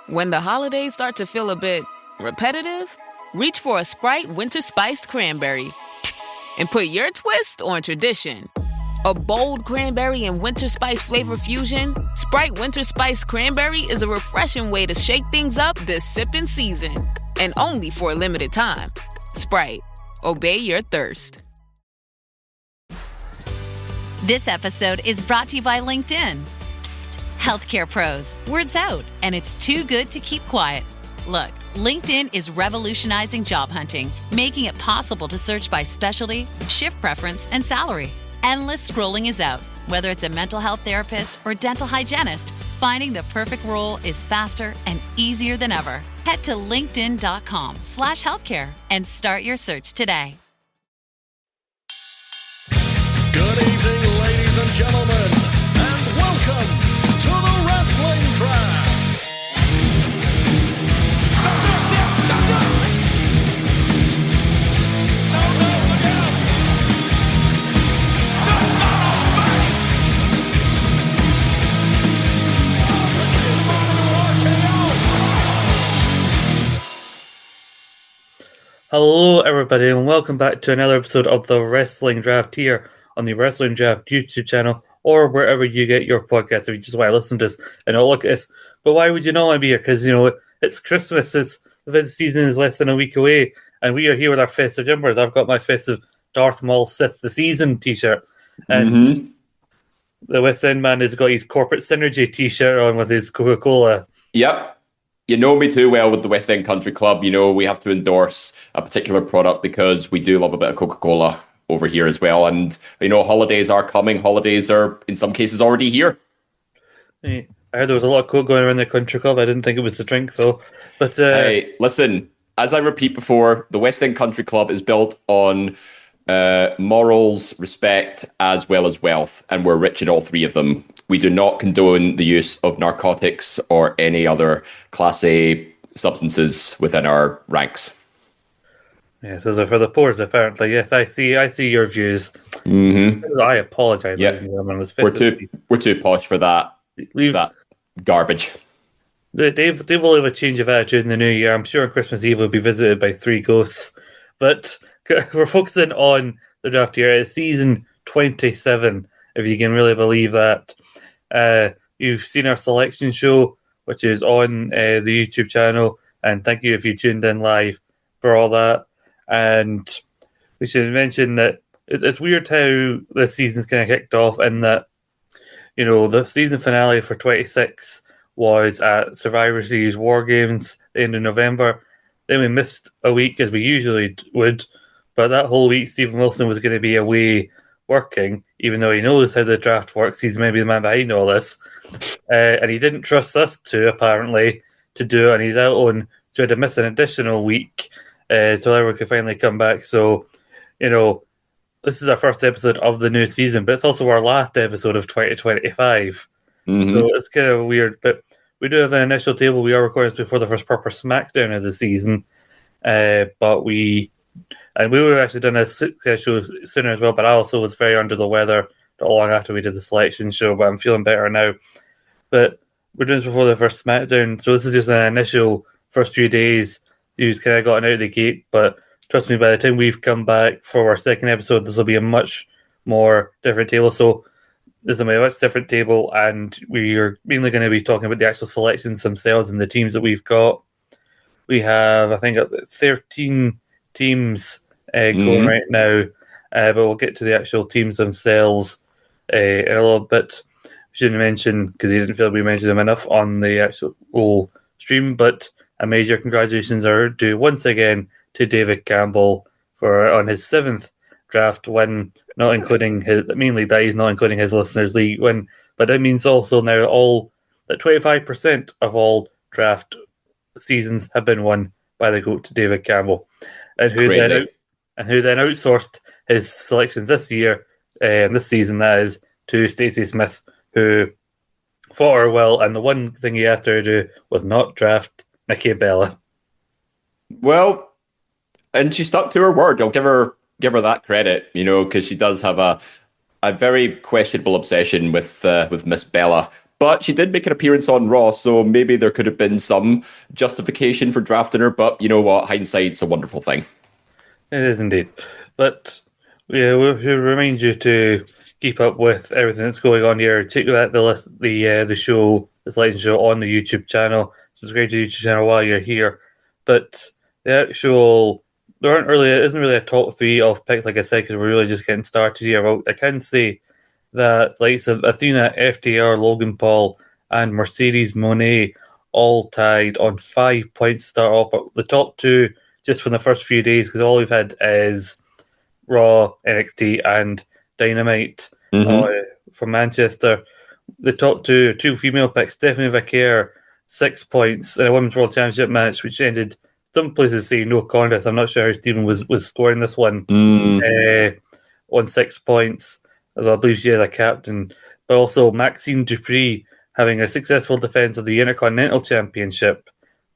When the holidays start to feel a bit repetitive, reach for a Sprite Winter Spiced Cranberry and put your twist on tradition. A bold cranberry and winter spice flavor fusion, Sprite Winter Spiced Cranberry is a refreshing way to shake things up this sipping season. And only for a limited time. Sprite. Obey your thirst. This episode is brought to you by LinkedIn. Psst, healthcare pros, word's out, and it's too good to keep quiet. Look, LinkedIn is revolutionizing job hunting, making it possible to search by specialty, shift preference, and salary. Endless scrolling is out. Whether it's a mental health therapist or dental hygienist, finding the perfect role is faster and easier than ever. Head to linkedin.com/healthcare and start your search today. Good evening, ladies and gentlemen, and welcome to the Wrestling Draft. Hello, everybody, and welcome back to another episode of the Wrestling Draft here on the Wrestling Draft YouTube channel or wherever you get your podcasts. If you just want to listen to us and not look at us, but why would you not want to be here? Because it's Christmas. The event season is less than a week away, and we are here with our festive jumpers. I've got my festive Darth Maul Sith the Season T-shirt, and the West End man has got his Corporate Synergy T-shirt on with his Coca-Cola. Yep. You know me too well with the West End Country Club. You know we have to endorse a particular product because we do love a bit of Coca-Cola over here as well. And, holidays are coming. Holidays are, in some cases, already here. I heard there was a lot of Coke going around the Country Club. I didn't think it was the drink, though. But hey, listen, as I repeat before, the West End Country Club is built on morals, respect, as well as wealth. And we're rich in all three of them. We do not condone the use of narcotics or any other Class A substances within our ranks. Yes, those are for the poor, apparently. Yes, I see your views. Mm-hmm. I apologize. Yep. We're too posh for that. That garbage. Dave will have a change of attitude in the new year. I'm sure on Christmas Eve we'll be visited by 3 ghosts. But we're focusing on the draft here. It's season 27, if you can really believe that. You've seen our selection show, which is on the YouTube channel, and thank you if you tuned in live for all that. And we should mention that it's weird how this season's kind of kicked off, and that the season finale for 26 was at Survivor Series War Games at the end of November. Then we missed a week as we usually would, but that whole week Stephen Wilson was going to be away working, even though he knows how the draft works. He's maybe the man behind all this, and he didn't trust us apparently to do it, and he's out on, so he had to miss an additional week till everyone could finally come back. So this is our first episode of the new season, but it's also our last episode of 2025. So it's kind of weird, but we do have an initial table. We are recording before the first proper SmackDown of the season, but we would have actually done a show sooner as well, but I also was very under the weather not long after we did the selection show, but I'm feeling better now. But we're doing this before the first SmackDown, so this is just an initial first few days. You've kind of gotten out of the gate, but trust me, by the time we've come back for our second episode, this will be a much more different table. So this will be a much different table, and we are mainly going to be talking about the actual selections themselves and the teams that we've got. We have, I think, 13 teams going right now, but we'll get to the actual teams themselves in a little bit. We shouldn't mention, because he didn't feel we mentioned them enough on the actual stream, but a major congratulations are due once again to David Campbell on his 7th draft win, not including his listeners' league win, but it means also now that 25% of all draft seasons have been won by the GOAT David Campbell, and who then outsourced his selections this year and this season, that is, to Stacey Smith, who fought her well, and the one thing he asked her to do was not draft Nikki Bella. Well, and she stuck to her word. I'll give her that credit, because she does have a very questionable obsession with Miss Bella. but she did make an appearance on Raw, so maybe there could have been some justification for drafting her. But you know what? Hindsight's a wonderful thing. It is indeed. But yeah, we should remind you to keep up with everything that's going on here. Check out the show, the Selection Show on the YouTube channel. Subscribe to the YouTube channel while you're here. But the actual, it isn't really a top three of picks, like I said, because we're really just getting started here. Well, I can say that likes of Athena, FTR, Logan Paul, and Mercedes Moné all tied on 5 points to start off. But the top two, just from the first few days, because all we've had is Raw, NXT, and Dynamite from Manchester. The top two female picks, Stephanie Vaquer, 6 points in a Women's World Championship match, which ended, some places say no contest. I'm not sure how Stephen was scoring this one on 6 points, although I believe she had a captain. But also Maxine Dupree having a successful defense of the Intercontinental Championship,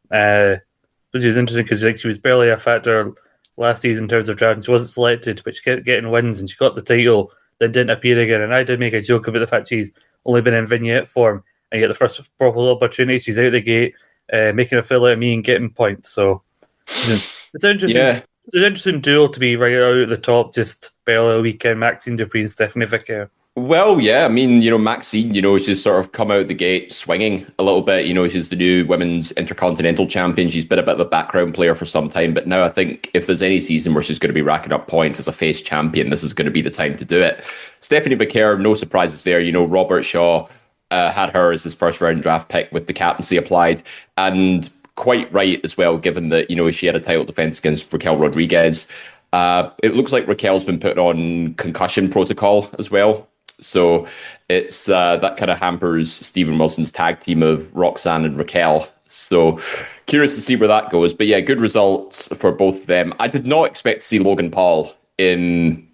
which is interesting because she was barely a factor last season in terms of drafting. She wasn't selected, but she kept getting wins and she got the title, then didn't appear again. And I did make a joke about the fact she's only been in vignette form, and yet the first proper opportunity, she's out the gate, making a fool out of me and getting points. So it's interesting. Yeah. It's an interesting duel to be right out at the top, just barely a weekend. Maxine Dupree and Stephanie Vaquer. Well, yeah, I mean, Maxine, she's sort of come out the gate swinging a little bit. She's the new Women's Intercontinental Champion. She's been a bit of a background player for some time, but now I think if there's any season where she's going to be racking up points as a face champion, this is going to be the time to do it. Stephanie Vaquer, no surprises there. Robert Shaw had her as his first round draft pick with the captaincy applied, and quite right as well, given that, she had a title defense against Raquel Rodriguez. It looks like Raquel's been put on concussion protocol as well. So it's that kind of hampers Stephen Wilson's tag team of Roxanne and Raquel. So curious to see where that goes. But yeah, good results for both of them. I did not expect to see Logan Paul in,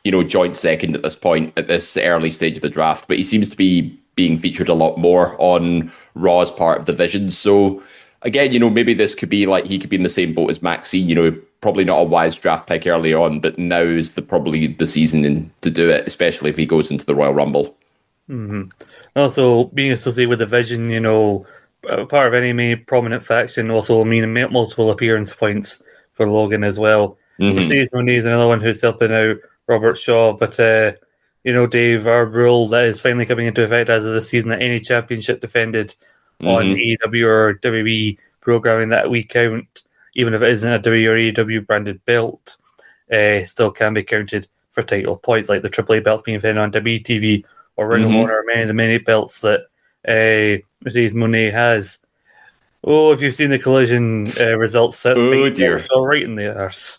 joint second at this point, at this early stage of the draft. But he seems to be being featured a lot more on Raw's part of the vision. So again, maybe this could be like he could be in the same boat as Maxine, probably not a wise draft pick early on, but now is probably the season to do it, especially if he goes into the Royal Rumble. Mm-hmm. Also, being associated with the Vision, part of any main prominent faction also mean multiple appearance points for Logan as well. Mercedes Moné is another one who's helping out Robert Shaw, but Dave, our rule that is finally coming into effect as of this season that any championship defended on AEW or WWE programming that we count, even if it isn't a WWE or AEW branded belt, still can be counted for title points, like the AAA belts being defended on WTV or Ring of Honor, many of the many belts that Mercedes Moné has. Oh, if you've seen the Collision results, that's dear, it's all right in the arse.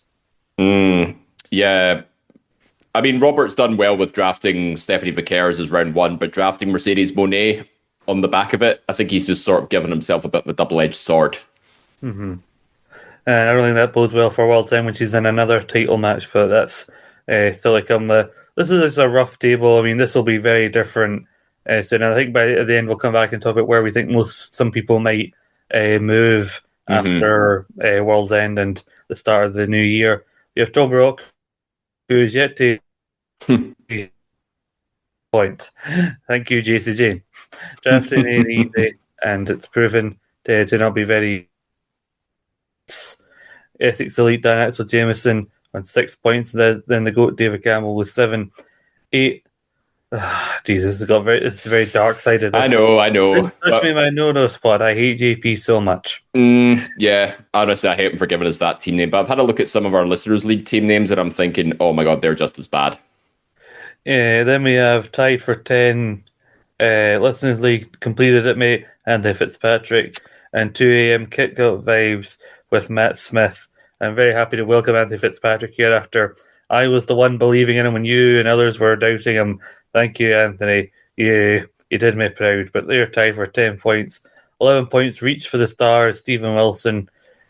Yeah. I mean, Robert's done well with drafting Stephanie Vaquer as round one, but drafting Mercedes Moné on the back of it, I think he's just sort of given himself a bit of a double-edged sword. And I don't think that bodes well for World's End when she's in another title match, but that's still to come. This is a rough table. I mean, this will be very different soon. I think by the end we'll come back and talk about where we think some people might move after World's End and the start of the new year. We have Tom Rock, who is yet to point. Thank you, JC Jane. Drafting ain't easy, and it's proven to not be very. Essex Elite Dan Axel Jameson on 6 points. Then the GOAT David Campbell with 7. 8. Jesus, it's very dark sided. I know. It's touched me in my no spot. I hate JP so much. Yeah, honestly, I hate him for giving us that team name. But I've had a look at some of our Listeners League team names, and I'm thinking, oh my god, they're just as bad. Yeah, then we have tied for 10. Listeners League completed it, mate. Andy Fitzpatrick and 2 a.m. Kick-Out Vibes with Matt Smith. I'm very happy to welcome Anthony Fitzpatrick here after I was the one believing in him when you and others were doubting him. Thank you, Anthony. You did me proud. But they're tied for 10 points. 11 points reach for the Stars, Stephen Wilson.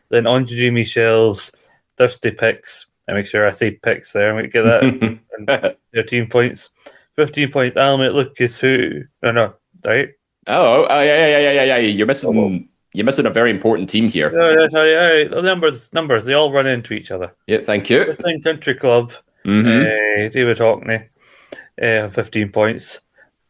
Then Andre Michel's Thirsty Picks. I make sure I say picks there. I might get that. And 13 points. 15 points, Almut Lucas, who... No, right? Oh, yeah. You're missing a very important team here. No, sorry. All right. The numbers, they all run into each other. Yeah, thank you. Wrestling Country Club, David Hockney, 15 points.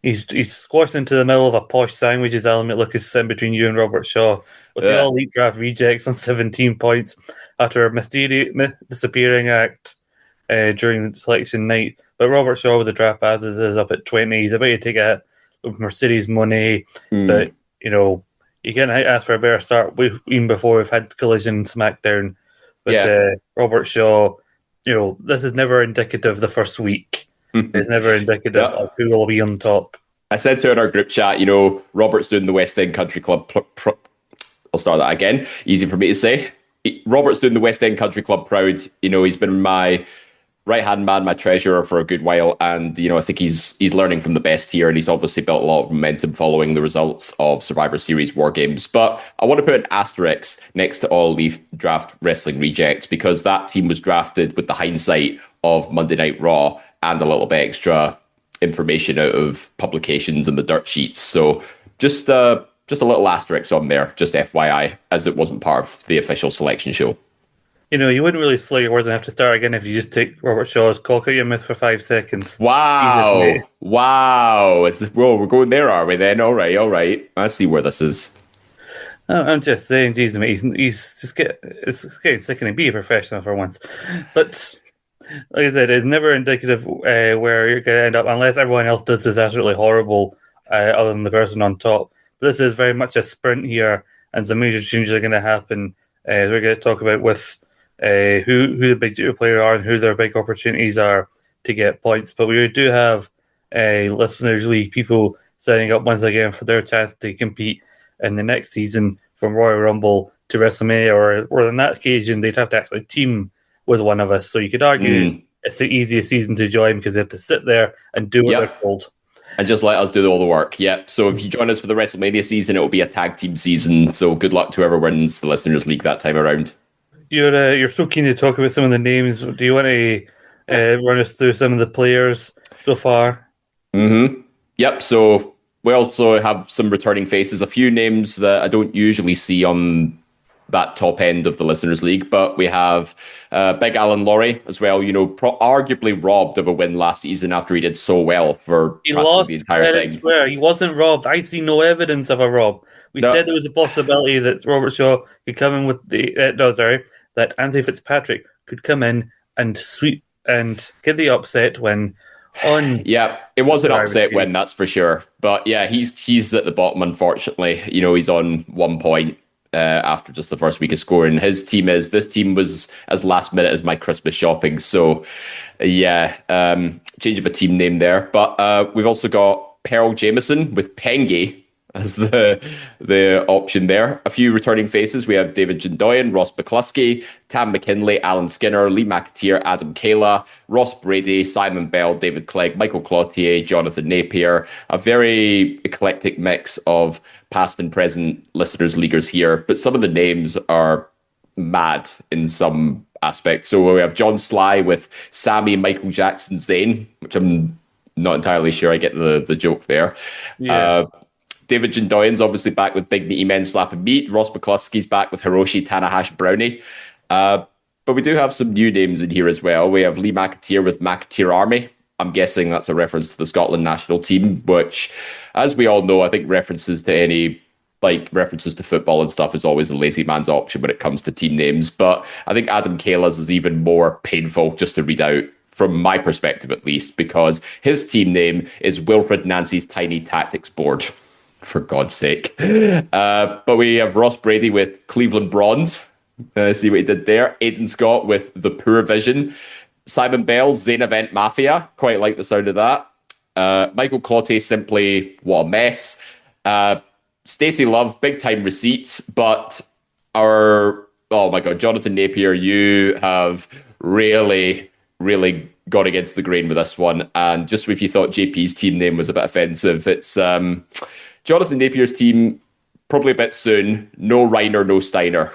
He's squashed into the middle of a posh sandwiches element. Look, is sitting between you and Robert Shaw with the All Elite Draft rejects on 17 points after a mysterious disappearing act during the selection night. But Robert Shaw with the draft passes is up at 20. He's about to take a Mercedes money, but you can't ask for a better start even before we've had Collision SmackDown. But Robert Shaw, this is never indicative of the first week. It's never indicative of who will be on top. I said to in our group chat, Robert's doing the West End Country Club. I'll start that again. Easy for me to say. Robert's doing the West End Country Club proud. He's been my right-hand man, my treasurer for a good while. And, I think he's learning from the best here. And he's obviously built a lot of momentum following the results of Survivor Series War Games. But I want to put an asterisk next to All Elite Draft Wrestling Rejects because that team was drafted with the hindsight of Monday Night Raw and a little bit extra information out of publications and the dirt sheets. So just a little asterisk on there, just FYI, as it wasn't part of the official selection show. You wouldn't really slow your words and have to start again if you just take Robert Shaw's cock out your mouth for 5 seconds. Wow. Jesus, wow. We're going there, are we then? All right. I see where this is. I'm just saying, Jesus, mate, it's getting sickening. Be a professional for once. But like I said, it's never indicative where you're going to end up unless everyone else does this absolutely horrible other than the person on top. But this is very much a sprint here, and some major changes are going to happen. We're going to talk about with who the big duty players are and who their big opportunities are to get points. But we do have Listeners League people setting up once again for their chance to compete in the next season from Royal Rumble to WrestleMania, or on that occasion, they'd have to actually team with one of us. So you could argue it's the easiest season to join because they have to sit there and do what they're told. And just let us do all the work. Yep. So if you join us for the WrestleMania season, it will be a tag team season. So good luck to whoever wins the Listeners League that time around. You're so keen to talk about some of the names. Do you want to run us through some of the players so far? Mm-hmm. Yep. So we also have some returning faces, a few names that I don't usually see on that top end of the Listeners League, but we have Big Alan Laurie as well, arguably robbed of a win last season after he did so well for the entire thing. Swear. He wasn't robbed. I see no evidence of a rob. We said there was a possibility that Robert Shaw could come in with that Anthony Fitzpatrick could come in and sweep and get the upset win on. Yeah, it was an upset win, that's for sure. But yeah, he's at the bottom, unfortunately. He's on 1 point. After just the first week of scoring. This team was as last minute as my Christmas shopping. So change of a team name there. But we've also got Pearl Jameson with Penge as the option there. A few returning faces. We have David Jindoyan, Ross McCluskey, Tam McKinley, Alan Skinner, Lee McAteer, Adam Kayla, Ross Brady, Simon Bell, David Clegg, Michael Cloutier, Jonathan Napier. A very eclectic mix of past and present Listeners Leaguers here. But some of the names are mad in some aspects. So we have John Sly with Sammy, Michael Jackson, Zayn, which I'm not entirely sure I get the joke there. Yeah. David Jindoyan's obviously back with Big Meaty Men Slapping Meat. Ross McCluskey's back with Hiroshi Tanahashi Brownie. But we do have some new names in here as well. We have Lee McAteer with McAteer Army. I'm guessing that's a reference to the Scotland national team, which, as we all know, I think references to football and stuff is always a lazy man's option when it comes to team names. But I think Adam Kayla's is even more painful just to read out, from my perspective at least, because his team name is Wilfred Nancy's Tiny Tactics Board. For God's sake. But we have Ross Brady with Cleveland Bronze. See what he did there. Aidan Scott with The Poor Vision. Simon Bell, Zayn Event Mafia. Quite like the sound of that. Michael Cloutier, simply What a Mess. Stacey Love, Big Time Receipts. But Jonathan Napier, you have really gone against the grain with this one. And just if you thought JP's team name was a bit offensive, it's Jonathan Napier's team, probably a bit soon. No Reiner, no Steiner.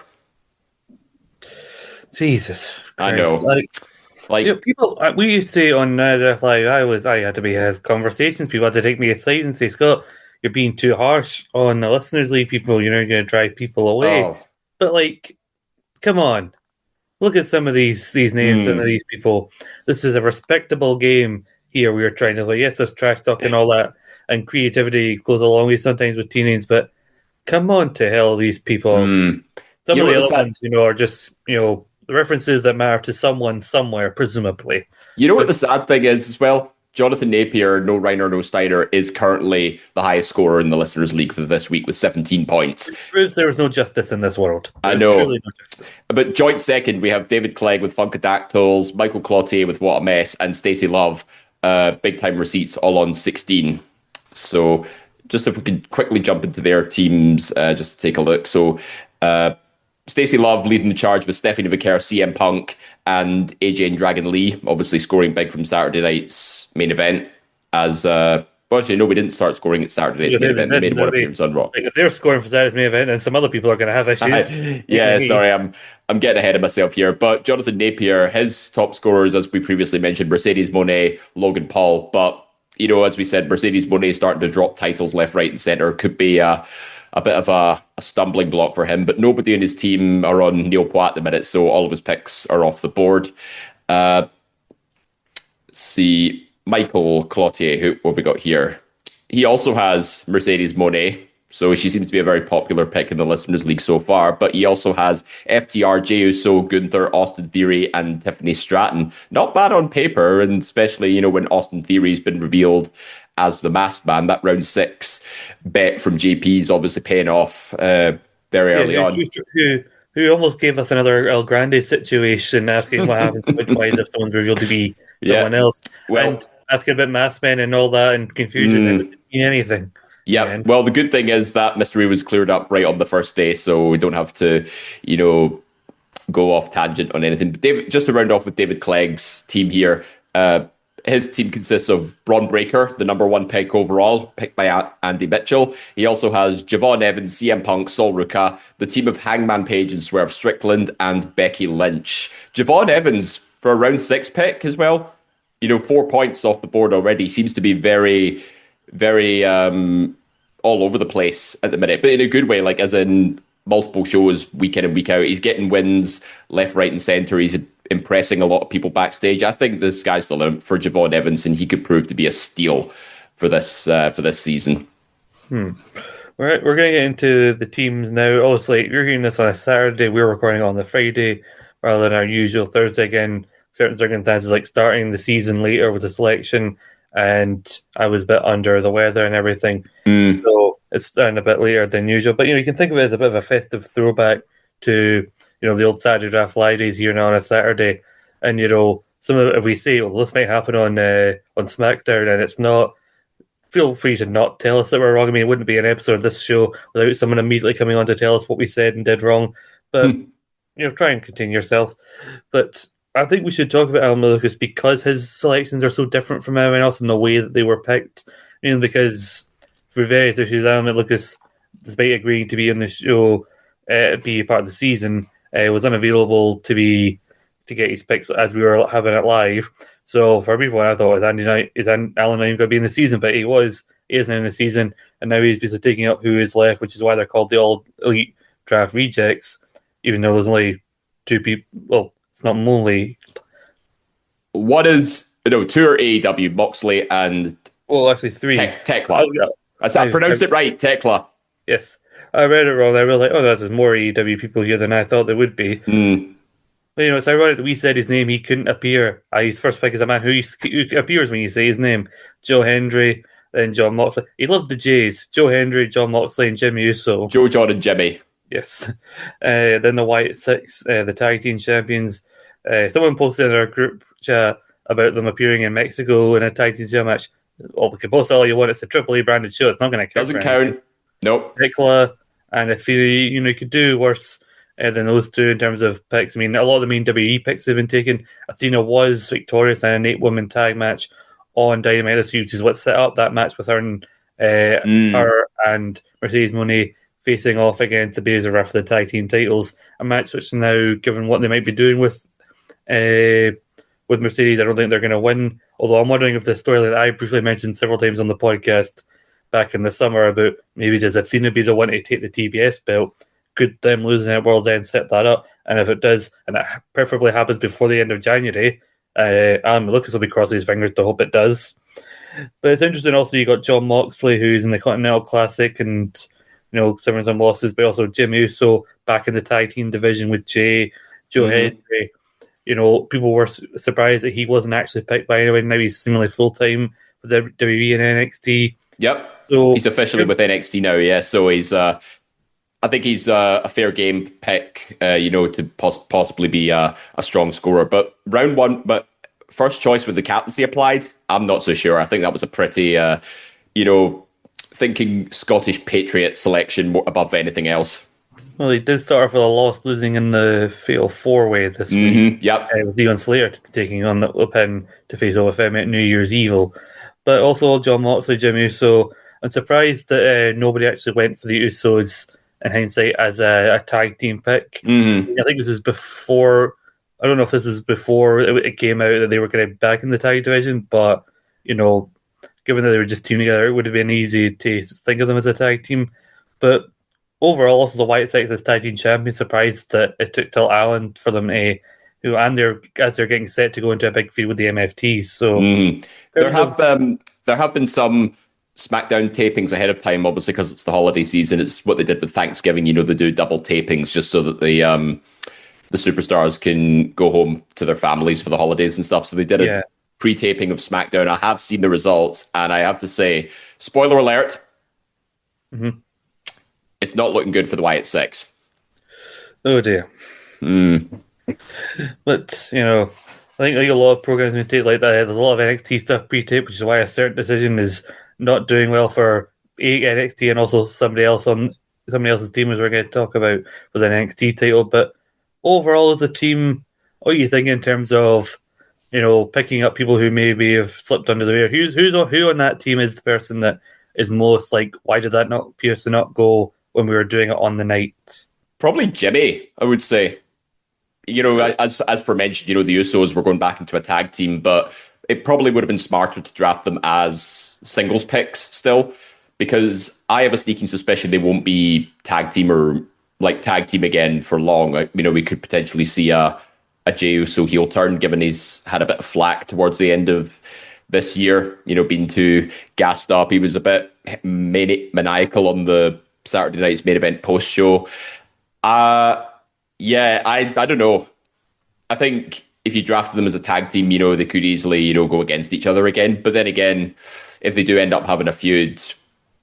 Jesus Christ. I know. People, we used to on Draft Live, I had to have conversations. People had to take me aside and say, Scott, you're being too harsh on the Listeners League people. You're going to drive people away. Oh. But come on. Look at some of these names, some of these people. This is a respectable game here. We are trying to yes, there's trash talk and all that. and creativity goes a long way sometimes with teenagers, but come on to hell, these people. Some You know of the what other ones, are just, the references that matter to someone somewhere, presumably. You know what the sad thing is as well? Jonathan Napier, no Reiner, no Steiner, is currently the highest scorer in the Listeners' League for this week with 17 points. It proves there is no justice in this world. I There's know. truly no justice. But joint second, we have David Clegg with Funkadactyls, Michael Cloutier with What a Mess, and Stacey Love, big time receipts, all on 16. So just if we could quickly jump into their teams, just to take a look. So Stacey Love leading the charge with Stephanie Vaquer, CM Punk, and AJ and Dragon Lee, obviously scoring big from Saturday night's main event. We didn't start scoring at Saturday night's main event. They made one appearance on Raw. Like, if they're scoring for Saturday's main event, then some other people are going to have issues. Sorry, I'm getting ahead of myself here. But Jonathan Napier, his top scorers, as we previously mentioned, Mercedes Moné, Logan Paul. But, as we said, Mercedes Moné starting to drop titles left, right, and centre. Could be a bit of a stumbling block for him. But nobody in his team are on Neil Poit at the minute, so all of his picks are off the board. See, Michael Cloutier, what have we got here? He also has Mercedes Moné, so she seems to be a very popular pick in the Listeners' League so far. But he also has FTR, Jey Uso, Gunther, Austin Theory, and Tiffany Stratton. Not bad on paper, and especially, when Austin Theory's been revealed as the masked man. That round 6 bet from JP's obviously paying off very early on. Who almost gave us another El Grande situation, asking what happens which ways if someone's revealed to be someone else. Well, and asking about masked men and all that and confusion. It didn't mean anything. Yeah, well, the good thing is that mystery was cleared up right on the first day, so we don't have to, go off tangent on anything. But just to round off with David Clegg's team here, his team consists of Bron Breakker, the number 1 pick overall, picked by Andy Mitchell. He also has Javon Evans, CM Punk, Sol Ruka, the team of Hangman Page and Swerve Strickland, and Becky Lynch. Javon Evans for a round 6 pick as well. 4 points off the board already. Seems to be very, very all over the place at the minute, but in a good way, like as in multiple shows week in and week out. He's getting wins left, right, and centre. He's impressing a lot of people backstage. I think the sky's the limit for Javon Evans, and he could prove to be a steal for this season. All right, we're going to get into the teams now. Obviously, you're hearing this on a Saturday. We're recording on the Friday rather than our usual Thursday. Again, certain circumstances like starting the season later with the selection, and I was a bit under the weather and everything. So it's starting a bit later than usual. But, you can think of it as a bit of a festive throwback to, the old Saturday Draft Live days here now on a Saturday. And, some of it, if we say, well, this might happen on SmackDown and it's not, feel free to not tell us that we're wrong. I mean, it wouldn't be an episode of this show without someone immediately coming on to tell us what we said and did wrong. But, try and contain yourself. But I think we should talk about Alan Malukas because his selections are so different from everyone else in the way that they were picked. Because for various issues, Alan Malukas, despite agreeing to be on the show, be a part of the season, was unavailable to get his picks as we were having it live. So for people, I thought, is Alan not even going to be in the season? But he is now in the season, and now he's basically taking up who is left, which is why they're called the All Elite Draft Rejects, even though there's only 2 people. Well, it's not only. What is, two are AEW, Moxley and... Well, actually 3. Tekla. I pronounced it right, Tekla. Yes. I read it wrong. I was like, there's more AEW people here than I thought there would be. But, it's ironic that we said his name. He couldn't appear. His first pick is a man who appears when you say his name. Joe Hendry, then John Moxley. He loved the Jays. Joe Hendry, John Moxley, and Jimmy Uso. Joe, John, and Jimmy. Yes. Then the White Six, the tag team champions. Someone posted in our group chat about them appearing in Mexico in a tag team match. Well, we can post all you want. It's a AAA branded show. It's not going to count. Doesn't count. Nope. Tekla and a Theory, you could do worse than those 2 in terms of picks. I mean, a lot of the main WWE picks have been taken. Athena was victorious in an 8-woman tag match on Dynamite this week, which is what set up that match with her and Mercedes Moné facing off against the Bears of Wrath for the tag team titles. A match which now, given what they might be doing with Mercedes, I don't think they're going to win. Although I'm wondering if the storyline that I briefly mentioned several times on the podcast back in the summer about maybe does Athena be the one to take the TBS belt? Could them losing at World's End set that up? And if it does, and it preferably happens before the end of January, Alan Malukas will be crossing his fingers to hope it does. But it's interesting also you got John Moxley, who's in the Continental Classic and, suffering some losses, but also Jim Uso back in the tag team division with Jay, Joe Hendry. People were surprised that he wasn't actually picked by anyone. Now he's seemingly full-time with WWE and NXT. Yep. So he's officially with NXT now, yeah. So he's, I think he's a fair game pick, to possibly be a strong scorer. But round one, but first choice with the captaincy applied, I'm not so sure. I think that was a pretty, thinking Scottish Patriot selection above anything else. Well, he did start off with a loss, losing in the Fatal 4-Way this week. Yep. With Leon Slater taking on the pin to face OFM at New Year's Evil. But also John Moxley, Jim Uso. I'm surprised that nobody actually went for the Usos in hindsight as a tag team pick. I think this was before. I don't know if this was before it came out that they were going to be back in the tag division, but given that they were just teaming together, it would have been easy to think of them as a tag team. But overall, also the White Sox as tag team champions, surprised that it took till Allen for them as they're getting set to go into a big feud with the MFTs. So there have been some SmackDown tapings ahead of time, obviously because it's the holiday season. It's what they did with Thanksgiving. They do double tapings just so that the superstars can go home to their families for the holidays and stuff. So they did a pre-taping of SmackDown. I have seen the results, and I have to say, spoiler alert, it's not looking good for the Wyatt Six. Oh dear. But I think a lot of programs may take like that. There's a lot of NXT stuff pre-taped, which is why a certain decision is not doing well for NXT and also somebody else's team, as we're going to talk about with an NXT title. But overall, as a team, what do you think in terms of picking up people who maybe have slipped under the radar? Who on that team is the person that is most like, why did that not appear to not go when we were doing it on the night? Probably Jimmy, I would say. As for mentioned, the Usos were going back into a tag team, but it probably would have been smarter to draft them as singles picks still, because I have a sneaking suspicion they won't be tag team again for long. We could potentially see a Jey Uso heel turn, given he's had a bit of flack towards the end of this year, being too gassed up. He was a bit maniacal on the Saturday night's main event post show. I don't know. I think if you drafted them as a tag team, they could easily, go against each other again. But then again, if they do end up having a feud,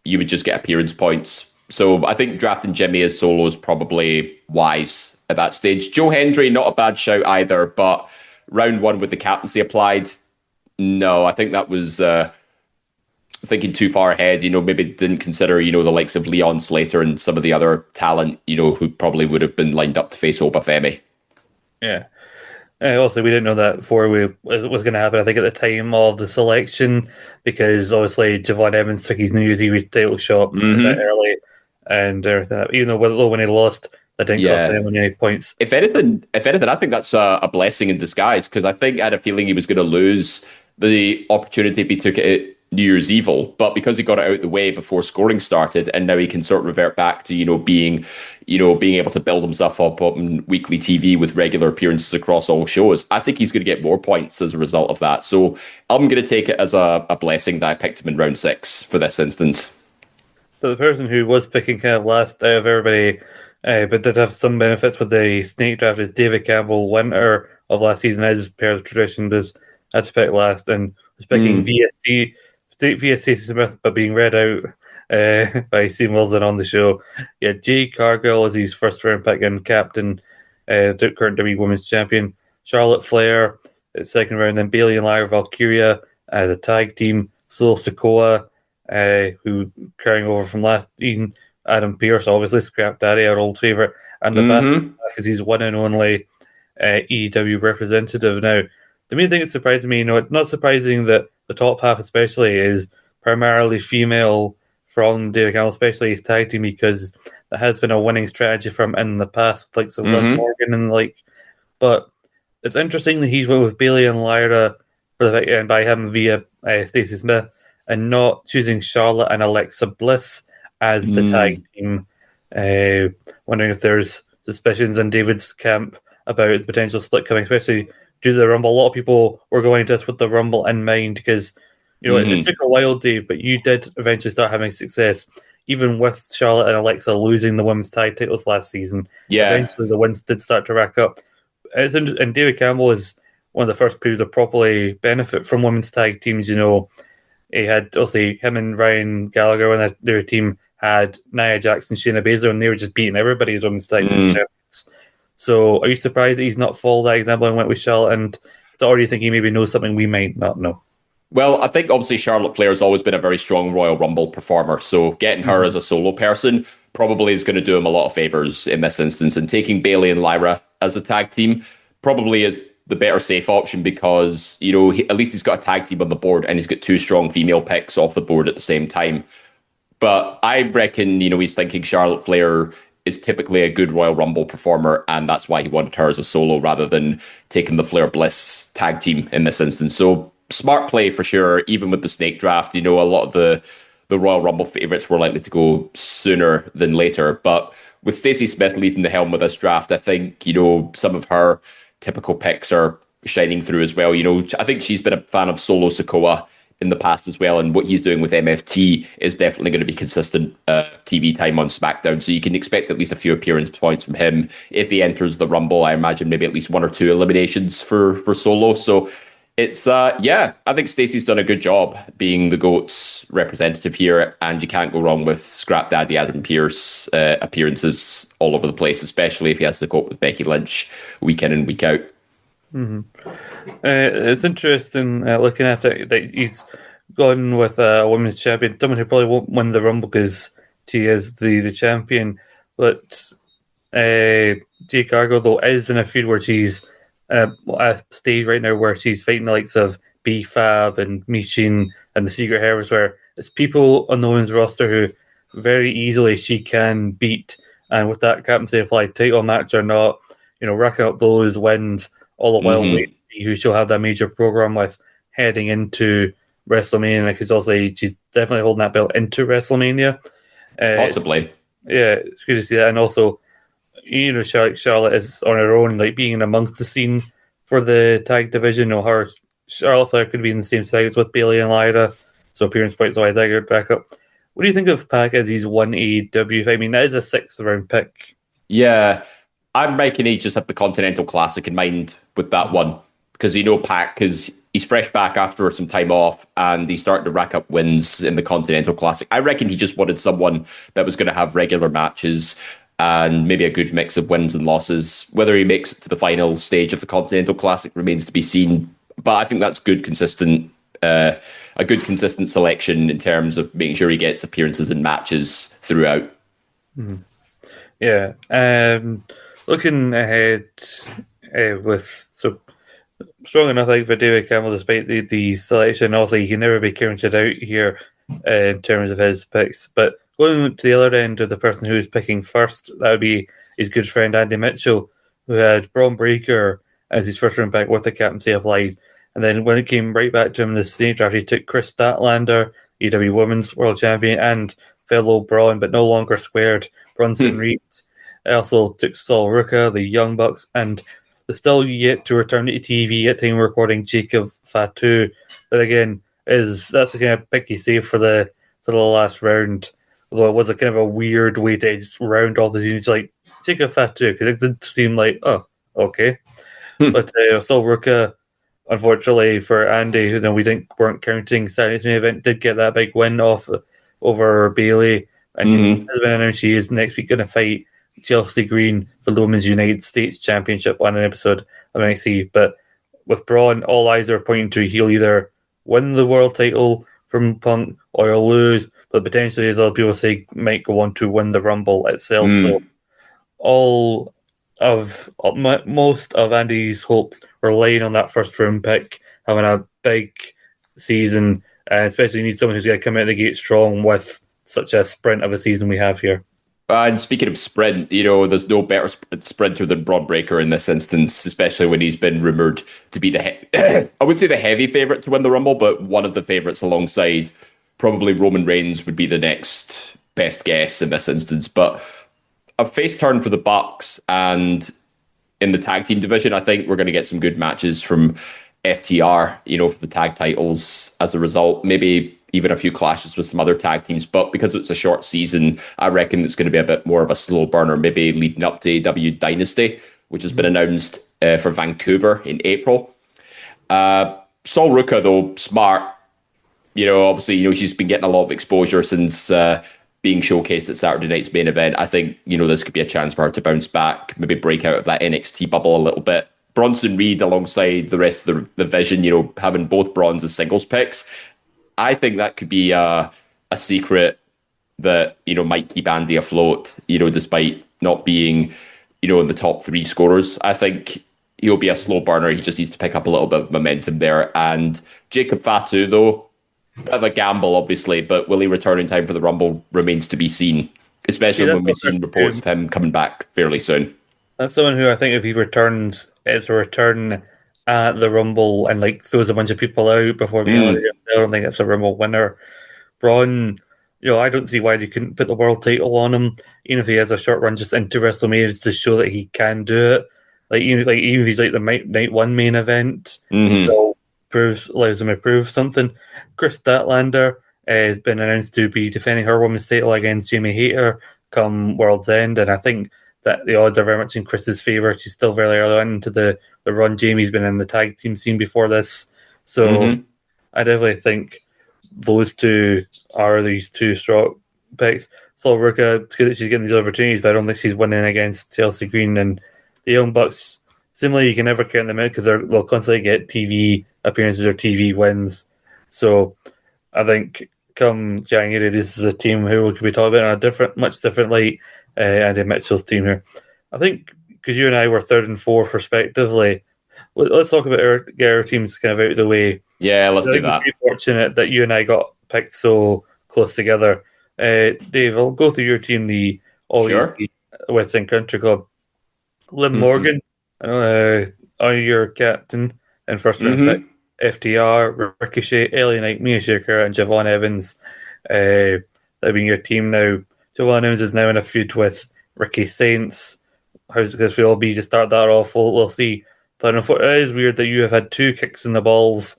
you would just get appearance points. So I think drafting Jimmy as solo is probably wise at that stage. Joe Hendry, not a bad shout either, but round one with the captaincy applied, no, I think that was thinking too far ahead. Maybe didn't consider, the likes of Leon Slater and some of the other talent, who probably would have been lined up to face Oba Femi. Yeah. Also, we didn't know that before was going to happen, I think, at the time of the selection, because obviously Javon Evans took his New Year's Eve title shot a bit early, and even though when he lost, that didn't cost anyone any points. If anything, I think that's a blessing in disguise, because I think I had a feeling he was going to lose the opportunity if he took it at New Year's Evil, but because he got it out the way before scoring started, and now he can sort of revert back to being able to build himself up on weekly TV with regular appearances across all shows. I think he's going to get more points as a result of that. So I'm going to take it as a blessing that I picked him in round 6 for this instance. But the person who was picking kind of last out of everybody, but did have some benefits with the snake draft, is David Campbell, winner of last season, as per the tradition, had to pick last and was picking VST via Stacey Smith, but being read out by Steve Wilson on the show. Yeah, Jade Cargill as his first round pick and captain, current WWE Women's Champion. Charlotte Flair at second round, then Bayley and Lyra Valkyria as a tag team. Solo Sikoa, who carrying over from last season. Adam Pearce, obviously, Scrap Daddy, our old favourite. And the best, because he's one and only EW representative. Now, the main thing that surprised me, it's not surprising that the top half especially is primarily female from David Campbell, especially his tag team, because that has been a winning strategy from in the past, like some Liv Morgan and But it's interesting that he's went with Bayley and Lyra and by him via Stacey Smith, and not choosing Charlotte and Alexa Bliss as the tag team. Wondering if there's suspicions in David's camp about the potential split coming, especially due to the Rumble. A lot of people were going to this with the Rumble in mind, because You know, it took a while, Dave, but you did eventually start having success, even with Charlotte and Alexa losing the women's tag titles last season. Yeah. Eventually, the wins did start to rack up. And David Campbell is one of the first people to properly benefit from women's tag teams. You know, he had obviously him and Ryan Gallagher when their team had Nia Jackson, Shayna Baszler, and they were just beating everybody as women's tag team champions. So, are you surprised that he's not followed that example and went with Charlotte? And or do you think he maybe knows something we might not know? Well, I think obviously Charlotte Flair has always been a very strong Royal Rumble performer. So getting her as a solo person probably is going to do him a lot of favors in this instance. And taking Bayley and Lyra as a tag team probably is the better safe option because, you know, at least he's got a tag team on the board and he's got two strong female picks off the board at the same time. But I reckon, you know, he's thinking Charlotte Flair is typically a good Royal Rumble performer, and that's why he wanted her as a solo rather than taking the Flair Bliss tag team in this instance. So smart play for sure, even with the snake draft. You know, a lot of the Royal Rumble favourites were likely to go sooner than later. But with Stacey Smith leading the helm with this draft, I think, you know, some of her typical picks are shining through as well. You know, I think she's been a fan of Solo Sikoa in the past as well, and what he's doing with MFT is definitely going to be consistent TV time on SmackDown, so you can expect at least a few appearance points from him. If he enters the Rumble, I imagine maybe at least one or two eliminations for Solo. So it's I think Stacey's done a good job being the GOAT's representative here, and you can't go wrong with Scrap Daddy Adam Pearce appearances all over the place, especially if he has to cope with Becky Lynch week in and week out. It's interesting looking at it that he's gone with a women's champion, someone who probably won't win the Rumble because she is the champion. But Jade Cargill, though, is in a feud where she's at a stage right now where she's fighting the likes of B-Fab and Michin and the Secret Heroes, where it's people on the women's roster who very easily she can beat. And with that Captaincy Applied title match or not, you know, racking up those wins all the while waiting to see who she'll have that major program with heading into WrestleMania, because also she's definitely holding that belt into WrestleMania. Possibly. It's good to see that. And also, you know, Charlotte is on her own, like being amongst the scene for the tag division. You know, Charlotte Flair could be in the same sides with Bayley and Lyra, so appearance points wise I get back up. What do you think of Pac as he's won AEW? I mean, that is a 6th round pick. Yeah, I'm making he just have the Continental Classic in mind with that one, because you know Pac, because he's fresh back after some time off and he's starting to rack up wins in the Continental Classic. I reckon he just wanted someone that was going to have regular matches and maybe a good mix of wins and losses. Whether he makes it to the final stage of the Continental Classic remains to be seen, but I think that's a good consistent selection in terms of making sure he gets appearances in matches throughout. Yeah. Looking ahead with strong enough, I think, for David Campbell, despite the selection. Also, he can never be counted out here in terms of his picks. But going to the other end of the person who's picking first, that would be his good friend Andy Mitchell, who had Braun Breaker as his first round pick with the captaincy applied. And then when it came right back to him in the snake draft, he took Chris Statlander, EW Women's World Champion, and fellow Braun, but no longer squared, Bronson Reed. I also took Saul Ruka, the Young Bucks, and the still yet to return to TV at time recording Jacob Fatu. But again, that's a kind of picky save for the last round. Although it was a kind of a weird way to just round all the teams, like Jacob Fatu, because it did seem like, oh, okay. But Saul Ruka, unfortunately for Andy, who we weren't counting Saturday's main event, did get that big win over Bayley, and she has been announced she is next week going to fight Chelsea Green for the Women's United States Championship on an episode of NXT. But with Braun, all eyes are pointing to he'll either win the world title from Punk or he'll lose, but potentially, as other people say, might go on to win the Rumble itself. So most of Andy's hopes were laying on that first round pick, having a big season, and especially you need someone who's going to come out of the gate strong with such a sprint of a season we have here. And speaking of sprint, you know, there's no better sprinter than Braun Breaker in this instance, especially when he's been rumoured to be I would say the heavy favourite to win the Rumble, but one of the favourites alongside probably Roman Reigns would be the next best guess in this instance. But a face turn for the Bucks, and in the tag team division, I think we're going to get some good matches from FTR, for the tag titles as a result. Maybe even a few clashes with some other tag teams. But because it's a short season, I reckon it's going to be a bit more of a slow burner, maybe leading up to AEW Dynasty, which has been announced for Vancouver in April. Sol Ruka, though, smart. Obviously, she's been getting a lot of exposure since being showcased at Saturday night's main event. I think, this could be a chance for her to bounce back, maybe break out of that NXT bubble a little bit. Bronson Reed alongside the rest of the division, having both Bronze as singles picks. I think that could be a secret that, might keep Andy afloat, despite not being, in the top 3 scorers. I think he'll be a slow burner. He just needs to pick up a little bit of momentum there. And Jacob Fatu, though, bit of a gamble, obviously, but will he return in time for the Rumble remains to be seen, especially when we've seen reports of him coming back fairly soon. That's someone who I think if he returns, it's a return at the Rumble and throws a bunch of people out before being able to I don't think it's a Rumble winner. Braun, I don't see why they couldn't put the world title on him, even if he has a short run just into WrestleMania to show that he can do it. Even if he's the night 1 main event, still allows him to prove something. Chris Statlander has been announced to be defending her women's title against Jamie Hayter come World's End, and I think that the odds are very much in Chris's favour. She's still very early on into the run. Jamie's been in the tag team scene before this, so I definitely think those two are these 2 strong picks. Sol Ruka, it's good that she's getting these opportunities, but I don't think she's winning against Chelsea Green and the Young Bucks. Similarly, you can never count them out because they'll constantly get TV appearances or TV wins. So I think come January, this is a team who we could be talking about in a much different light. Andy Mitchell's team here. I think because you and I were 3rd and 4th respectively, let's talk about get our teams kind of out of the way. Yeah, let's do that. We're fortunate that you and I got picked so close together. Dave, I'll go through your team, the All-Easy West End Country Club. Liv Morgan, I know your captain and first round pick. FTR, Ricochet, LA Knight, Mia Shakira, and Javon Evans. That being your team now. Javon Evans is now in a feud with Ricky Saints. How's this will be to start that off? We'll see. But it is weird that you have had 2 kicks in the balls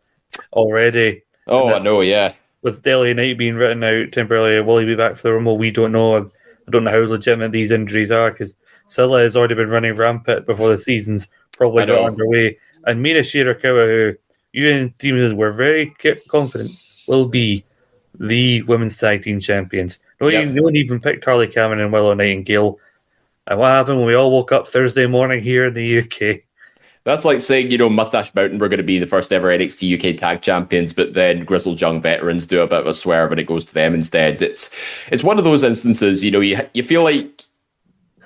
already. Oh, I know, yeah. With LA Knight being written out temporarily, will he be back for the Rumble? We don't know. I don't know how legitimate these injuries are because Scylla has already been running rampant before the season's probably got underway. And Mina Shirakawa, who you and teams were very confident will be the women's tag team champions. No one even picked Harley Cameron and Willow Nightingale. And what happened when we all woke up Thursday morning here in the UK? That's like saying, Mustache Mountain were going to be the first ever NXT UK tag champions, but then Grizzled Young Veterans do a bit of a swerve and it goes to them instead. It's one of those instances, you feel like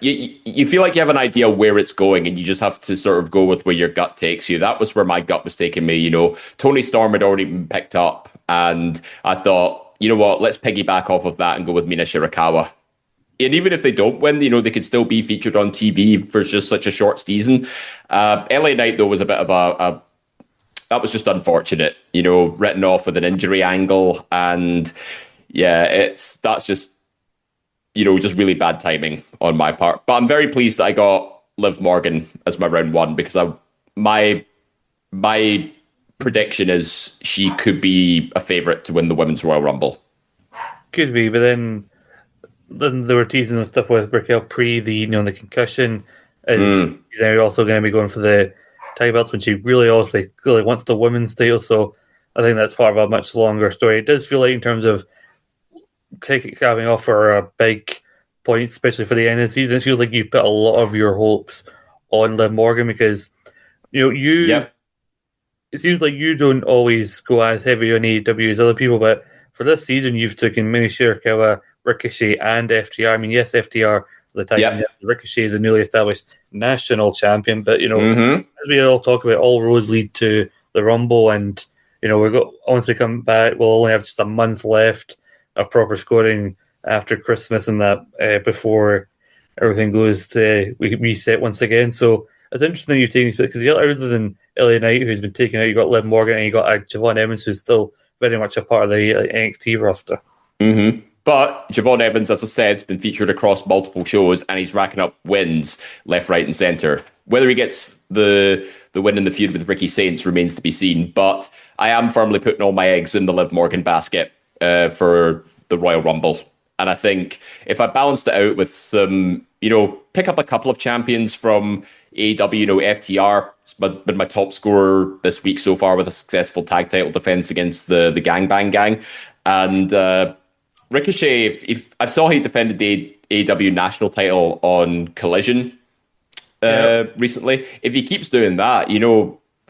you feel like you have an idea where it's going and you just have to sort of go with where your gut takes you. That was where my gut was taking me. Tony Storm had already been picked up and I thought, you know what, let's piggyback off of that and go with Mina Shirakawa. And even if they don't win, they could still be featured on TV for just such a short season. LA Knight, though, was a bit of that was just unfortunate, written off with an injury angle. And yeah, that's just, just really bad timing on my part. But I'm very pleased that I got Liv Morgan as my round 1 because my prediction is she could be a favourite to win the Women's Royal Rumble. Could be, but then they were teasing and stuff with Raquel pre the concussion. Is they're also going to be going for the tag belts when she really obviously clearly wants the women's title. So I think that's part of a much longer story. It does feel like in terms of having off for a big point, especially for the end of the season, it feels like you put a lot of your hopes on Liv Morgan because it seems like you don't always go as heavy on AEW as other people, but for this season you've taken Mina Shirakawa, Ricochet, and FTR. I mean, yes, FTR the time Ricochet is a newly established national champion, but as we all talk about, all roads lead to the Rumble, and once we come back, we'll only have just a month left of proper scoring after Christmas and that before everything goes to we reset once again. So it's interesting you're taking because other than LA Knight, who's been taken out, you got Liv Morgan and you got Javon Evans, who's still very much a part of the NXT roster. But Javon Evans, as I said, has been featured across multiple shows and he's racking up wins left, right, and centre. Whether he gets the win in the feud with Ricky Saints remains to be seen. But I am firmly putting all my eggs in the Liv Morgan basket for the Royal Rumble. And I think if I balanced it out with some, pick up a couple of champions from AEW, FTR has been my top scorer this week so far with a successful tag title defense against the Gangbang Gang. And Ricochet, if I saw he defended the AEW national title on Collision recently. If he keeps doing that,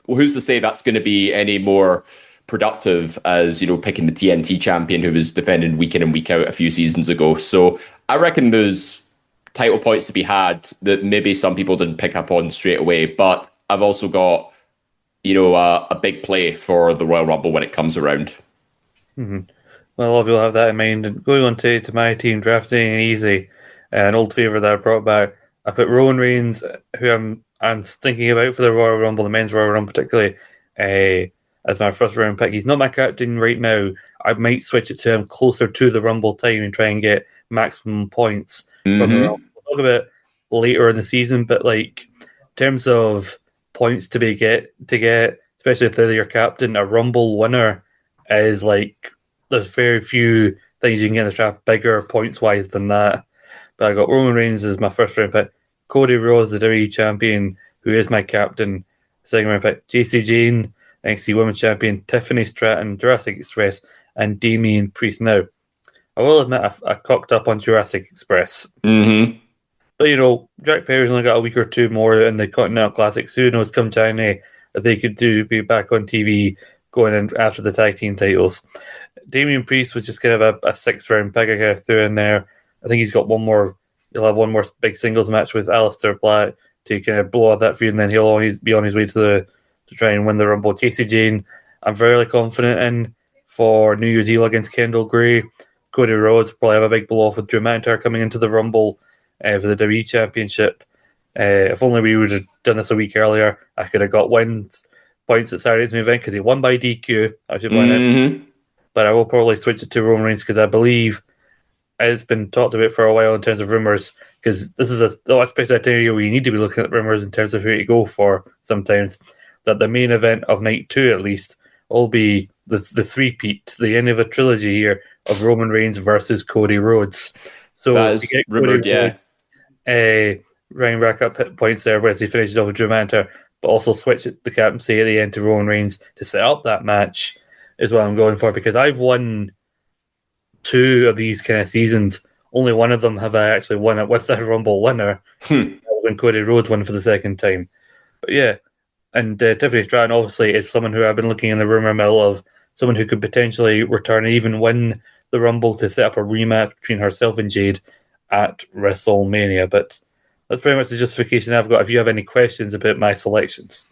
who's to say that's going to be any more productive as, picking the TNT champion who was defending week in and week out a few seasons ago. So I reckon there's title points to be had that maybe some people didn't pick up on straight away. But I've also got, a big play for the Royal Rumble when it comes around. Mm-hmm. Well, a lot of people have that in mind. And going on to my team, drafting easy, an old favourite that I brought back. I put Roman Reigns, who I'm thinking about for the Royal Rumble, the men's Royal Rumble particularly, as my first round pick. He's not my captain right now. I might switch it to him closer to the Rumble time and try and get maximum points from the Rumble. We'll talk about later in the season, but in terms of points to get, especially if they're your captain, a Rumble winner is there's very few things you can get in the draft bigger points wise than that. But I got Roman Reigns as my first round pick, Cody Rhodes, the WWE champion, who is my captain, second round pick, JC Jane, NXT Women's Champion, Tiffany Stratton, Jurassic Express, and Damian Priest. Now, I will admit I cocked up on Jurassic Express. Mm-hmm. But, Jack Perry's only got a week or two more in the Continental Classic. So who knows, come January, that they could be back on TV going in after the tag team titles. Damian Priest was just kind of a 6th round pick I kind of threw in there. I think he's got he'll have one more big singles match with Aleister Black to kind of blow out that feud, and then he'll always be on his way to try and win the Rumble. Casey Jane, I'm very confident in for New Year's Eve against Kendall Gray. Cody Rhodes probably have a big blow off with Drew McIntyre coming into the Rumble for the WWE Championship. If only we would have done this a week earlier, I could have got points at Saturday's main event because he won by DQ. I should win it. But I will probably switch it to Roman Reigns because I believe it's been talked about for a while in terms of rumors, because this is especially a time where you need to be looking at rumors in terms of who to go for sometimes, that the main event of night 2 at least will be the three-peat, the end of a trilogy here of Roman Reigns versus Cody Rhodes. So that is rumored, Rhodes, Ryan rack up hit points there as he finishes off with Drew McIntyre, but also switch the captaincy at the end to Roman Reigns to set up that match is what I'm going for, because I've won 2 of these kind of seasons. Only one of them have I actually won it with the Rumble winner when Cody Rhodes won for the second time. But yeah, and Tiffany Stratton obviously is someone who I've been looking in the rumor mill of, someone who could potentially return and even win the Rumble to set up a rematch between herself and Jade at WrestleMania. But that's pretty much the justification I've got. If you have any questions about my selections.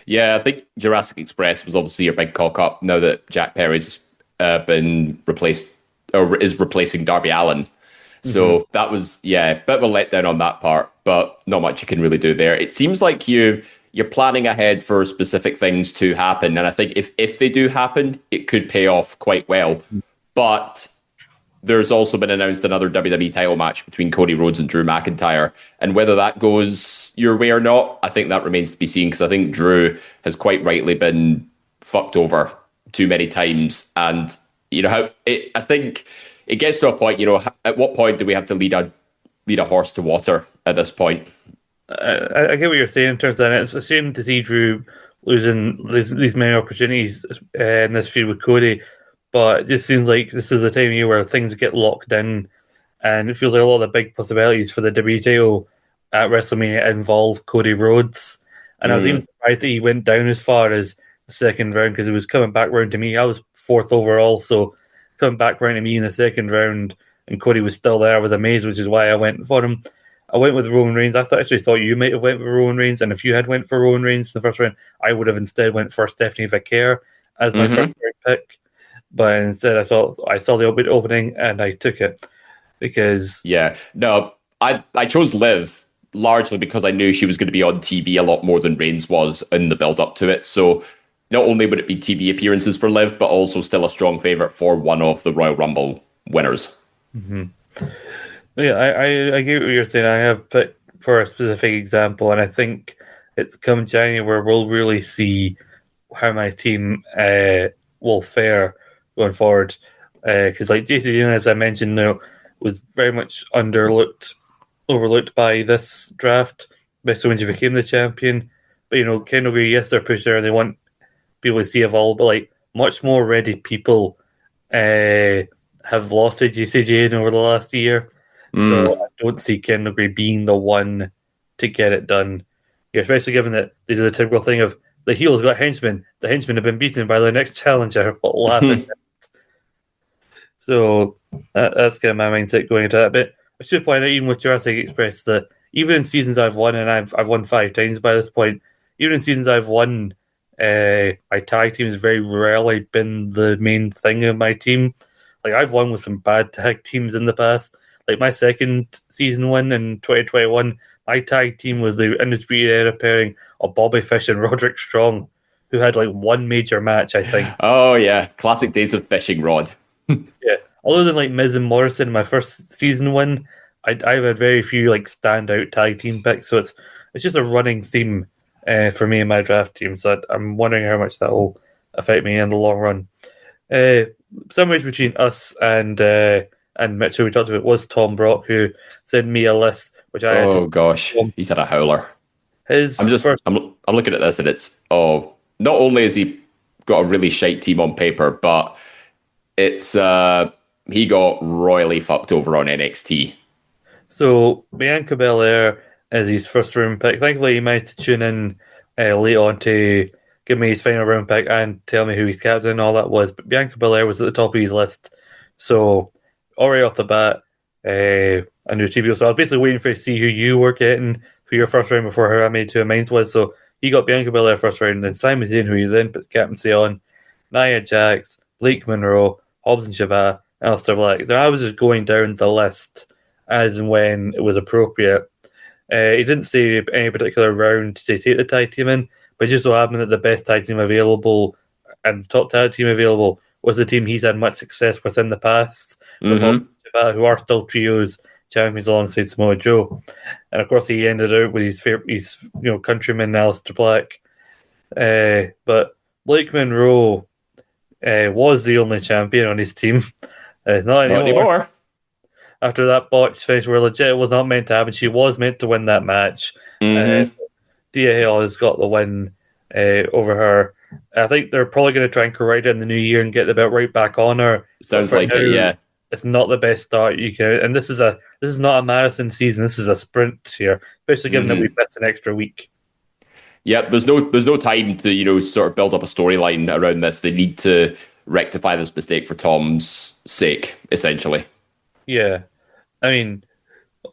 Yeah, I think Jurassic Express was obviously your big cock up now that Jack Perry's been replaced or is replacing Darby Allin. So that was, a bit of a letdown on that part, but not much you can really do there. It seems like you're planning ahead for specific things to happen. And I think if they do happen, it could pay off quite well. But there's also been announced another WWE title match between Cody Rhodes and Drew McIntyre. And whether that goes your way or not, I think that remains to be seen, because I think Drew has quite rightly been fucked over too many times. And, I think it gets to a point, at what point do we have to lead a horse to water at this point? I get what you're saying in terms of that. It's a shame to see Drew losing these many opportunities in this feud with Cody, but it just seems like this is the time of year where things get locked in, and it feels like a lot of the big possibilities for the WWE title at WrestleMania involve Cody Rhodes. And I was even surprised that he went down as far as the second round, because it was coming back round to me. I was 4th overall, so coming back round to me in the second round, and Cody was still there. I was amazed, which is why I went for him. I went with Roman Reigns. I actually thought you might have went with Roman Reigns, and if you had went for Roman Reigns in the first round, I would have instead went for Stephanie Vaquer as my first round pick. But instead, I saw the opening and I took it because I chose Liv largely because I knew she was going to be on TV a lot more than Reigns was in the build up to it. So not only would it be TV appearances for Liv, but also still a strong favorite for one of the Royal Rumble winners. Yeah, I get what you're saying. I have picked for a specific example, and I think it's come January where we'll really see how my team will fare going forward. Because like JC, as I mentioned, was very much overlooked by this draft, especially when she became the champion. But Kendall Gray, yes, they're pushed there and they want people to see evolve, but like much more ready people have lost to JC Jane over the last year. So I don't see Kendall Gray being the one to get it done. Especially given that they do the typical thing of the heel's got henchmen. The henchmen have been beaten by their next challenger. What will happen? So that's kind of my mindset going into that. But I should point out, even with Jurassic Express, that even in seasons I've won, and I've won 5 times by this point, even in seasons I've won, my tag team has very rarely been the main thing of my team. Like I've won with some bad tag teams in the past. Like my second season win in 2021, my tag team was the Undisputed Era pairing of Bobby Fish and Roderick Strong, who had like one major match, I think. Oh yeah, classic days of Fishing Rod. Yeah, other than like Miz and Morrison, my first season win, I've had very few like standout tag team picks. So it's just a running theme for me and my draft team. So I'm wondering how much that will affect me in the long run. Somewhere between us and Mitch, who we talked about, was Tom Brock, who sent me a list, which I Oh gosh, he's had a howler. I'm looking at this and it's not only has he got a really shite team on paper, but it's he got royally fucked over on NXT. So Bianca Belair is his first round pick. Thankfully, he managed to tune in late on to give me his final round pick and tell me who his captain and all that was. But Bianca Belair was at the top of his list. So already off the bat, I knew TBO. So I was basically waiting for you to see who you were getting for your first round before who I made 2 of mine was. So he got Bianca Belair first round, and then Sami Zayn, who you then put the captaincy on, Nia Jax, Blake Monroe, Hobbs and Shabbat, Aleister Black. Now I was just going down the list as and when it was appropriate. He didn't say any particular round to take the tag team in, but it just so happened that the best tag team available and the top tag team available was the team he's had much success with in the past, with Hobbs and Shabbat, who are still trios champions alongside Samoa Joe. And of course, he ended out with his countryman Aleister Black. But Blake Monroe was the only champion on his team. It's not anymore. After that botch finish where legit was not meant to happen. She was meant to win that match. Thea Hale has got the win over her. I think they're probably going to try and correct it in the new year and get the belt right back on her. Sounds like it, yeah. It's not the best start you can, and this is not a marathon season. This is a sprint here, especially given that we've missed an extra week. Yeah, there's no time to sort of build up a storyline around this. They need to rectify this mistake for Tom's sake, essentially. Yeah, I mean,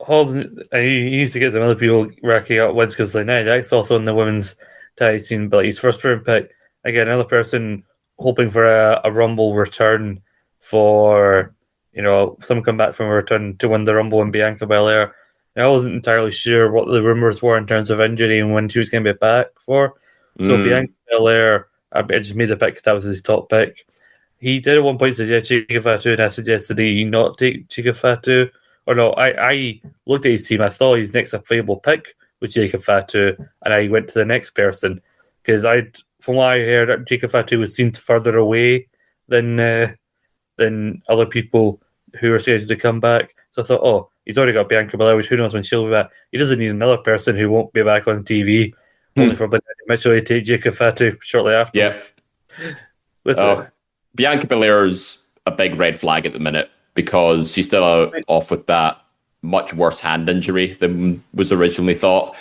Hobbs, he needs to get some other people racking up wins because like Nia Jax also in the women's tag team, but his first round pick again, another person hoping for a Rumble return for someone come back from a return to win the Rumble and Bianca Belair. I wasn't entirely sure what the rumors were in terms of injury and when she was going to be back for. So Bianca Belair, I just made the pick because that was his top pick. He did at one point suggest Chica Fatu, and I suggested he not take Chica Fatu. Or no, I looked at his team. I thought his next available pick was Chica Fatu, and I went to the next person because from what I heard, Chica Fatu was seemed further away than other people who are scheduled to come back. So I thought, he's already got Bianca Belair, which who knows when she'll be back. He doesn't need another person who won't be back on TV. Only for Mitchell to take Chica Fatu shortly afterwards. Yep. Bianca Belair's a big red flag at the minute because she's still off with that much worse hand injury than was originally thought.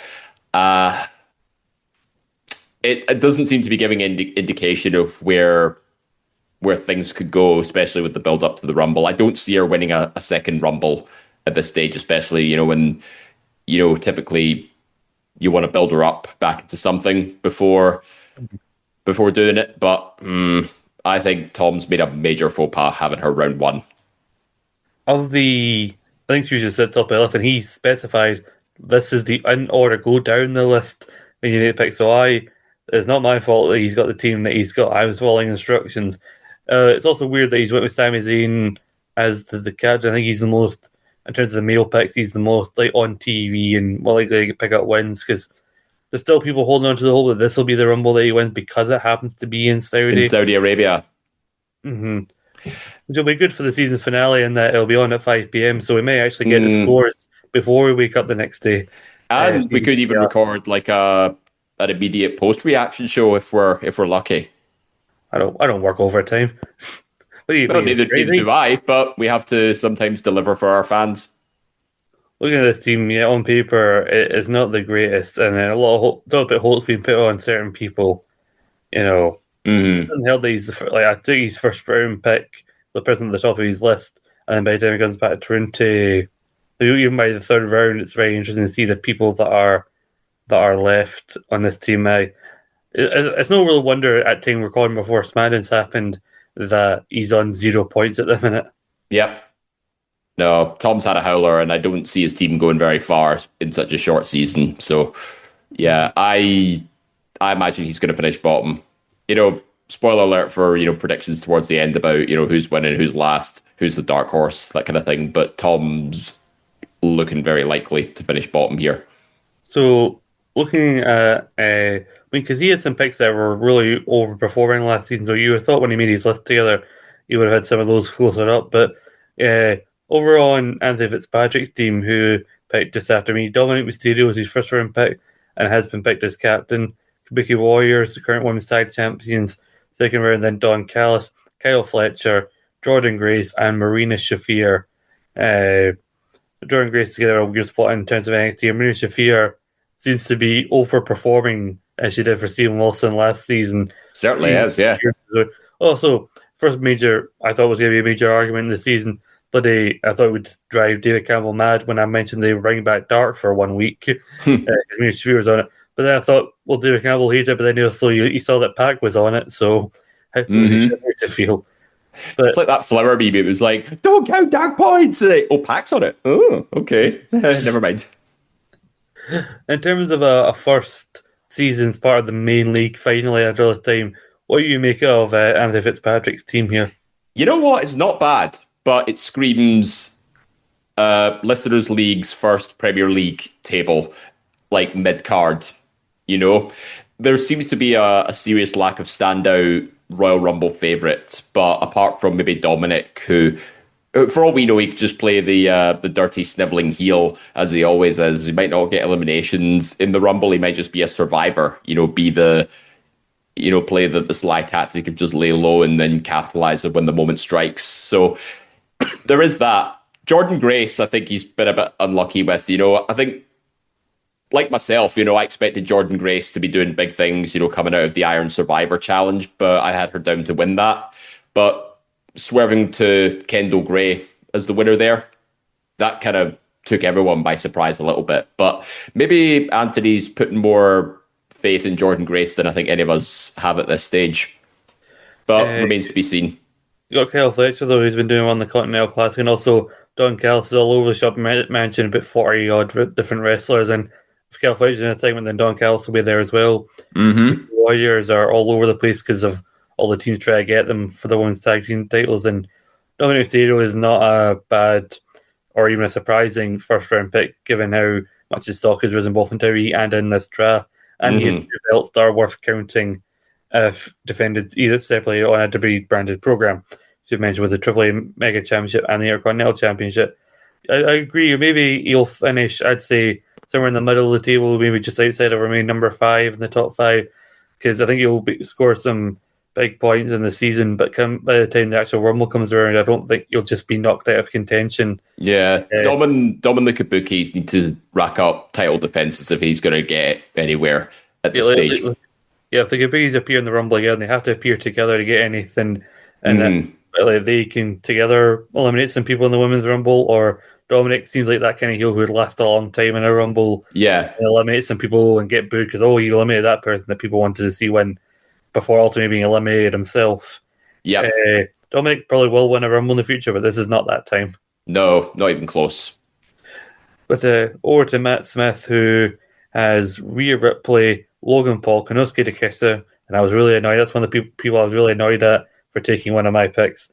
It doesn't seem to be giving any indication of where things could go, especially with the build up to the Rumble. I don't see her winning a second Rumble at this stage, especially when typically you want to build her up back into something before doing it. But I think Tom's made a major faux pas having her round 1. Of the things you just said top of the list, and he specified this is the in order, go down the list when you need to pick. So it's not my fault that he's got the team that he's got. I was following instructions. It's also weird that he's went with Sami Zayn as the captain. I think he's the most in terms of the male picks, he's the most like on TV and more likely to pick up wins because there's still people holding on to the hope that this will be the Rumble that he wins because it happens to be in Saudi. In Saudi Arabia. Which will be good for the season finale in that it'll be on at 5 p.m. So we may actually get the scores before we wake up the next day. And we could even record like an immediate post-reaction show if we're lucky. I don't work overtime. Neither do I, but we have to sometimes deliver for our fans. Looking at this team, on paper, it is not the greatest, and a little bit of hope's been put on certain people. Doesn't help that he's I took his first round pick, the person at the top of his list, and then by the time he comes back to Toronto, even by the third round, it's very interesting to see the people that are left on this team. It's no real wonder at time recording before Smaddens happened that he's on 0 points at the minute. Yep. No, Tom's had a howler, and I don't see his team going very far in such a short season. So, yeah, I imagine he's going to finish bottom. Spoiler alert for predictions towards the end about who's winning, who's last, who's the dark horse, that kind of thing. But Tom's looking very likely to finish bottom here. So, looking at because he had some picks that were really overperforming last season, so you would have thought when he made his list together, he would have had some of those closer up. But overall, on Anthony Fitzpatrick's team, who picked just after me, Dominic Mysterio was his first round pick and has been picked as captain. Kabuki Warriors, the current women's tag champions, second round, then Don Callis, Kyle Fletcher, Jordan Grace, and Marina Shafir. Jordan Grace together a weird spot in terms of NXT. Marina Shafir seems to be overperforming as she did for Stephen Wilson last season. Certainly is, yeah. Also, first major, I thought was going to be a major argument in the season, but I thought it would drive David Campbell mad when I mentioned they were bringing back Dark for 1 week. Marina Shafir was on it. But then I thought, well, David Campbell hated it, but then he saw that Pac was on it, so how was he to feel? But it's like that Flower Baby. It was like, don't count Dark points. Pac's on it. Oh, okay. Never mind. In terms of a first season's part of the main league finally after all this time, what do you make of Anthony Fitzpatrick's team here? You know what? It's not bad, but it screams Listeners League's first Premier League table, like mid-card. There seems to be a serious lack of standout Royal Rumble favourites, but apart from maybe Dominic, who, for all we know, he could just play the dirty snivelling heel as he always is. He might not get eliminations in the Rumble. He might just be a survivor. Be the play the sly tactic of just lay low and then capitalise when the moment strikes. So there is that. Jordan Grace, I think he's been a bit unlucky with. I think, like myself, I expected Jordan Grace to be doing big things, coming out of the Iron Survivor Challenge, but I had her down to win that. But swerving to Kendall Gray as the winner there, that kind of took everyone by surprise a little bit. But maybe Anthony's putting more faith in Jordan Grace than I think any of us have at this stage. But remains to be seen. You got Kyle Fletcher, though, who's been doing on the Continental Classic, and also Don Callis is all over the shop, mentioned about 40-odd different wrestlers, and if Kyle Fletcher's in a segment, then Don Callis will be there as well. The Warriors are all over the place because of all the teams trying to get them for the women's tag team titles, and Dominic Mysterio is not a bad or even a surprising first-round pick, given how much his stock has risen both in WWE and in this draft, and he has 2 belts that are worth counting if defended either separately on a WWE-branded program. You mentioned with the AAA Mega Championship and the Intercontinental Championship. I agree. Maybe he'll finish, I'd say, somewhere in the middle of the table, maybe just outside of remaining number 5 in the top 5, because I think he'll score some big points in the season. But by the time the actual Rumble comes around, I don't think he'll just be knocked out of contention. Yeah, Dom and the Kabukis need to rack up title defenses if he's going to get anywhere at this stage. If the Kabukis appear in the Rumble again, they have to appear together to get anything, and they can together eliminate some people in the Women's Rumble, or Dominic seems like that kind of heel who would last a long time in a Rumble. Yeah. Eliminate some people and get booed because, he eliminated that person that people wanted to see win before ultimately being eliminated himself. Yeah. Dominic probably will win a Rumble in the future, but this is not that time. No, not even close. But over to Matt Smith, who has Rhea Ripley, Logan Paul, Konosuke Takeshita, and I was really annoyed. That's one of the people I was really annoyed at for taking one of my picks.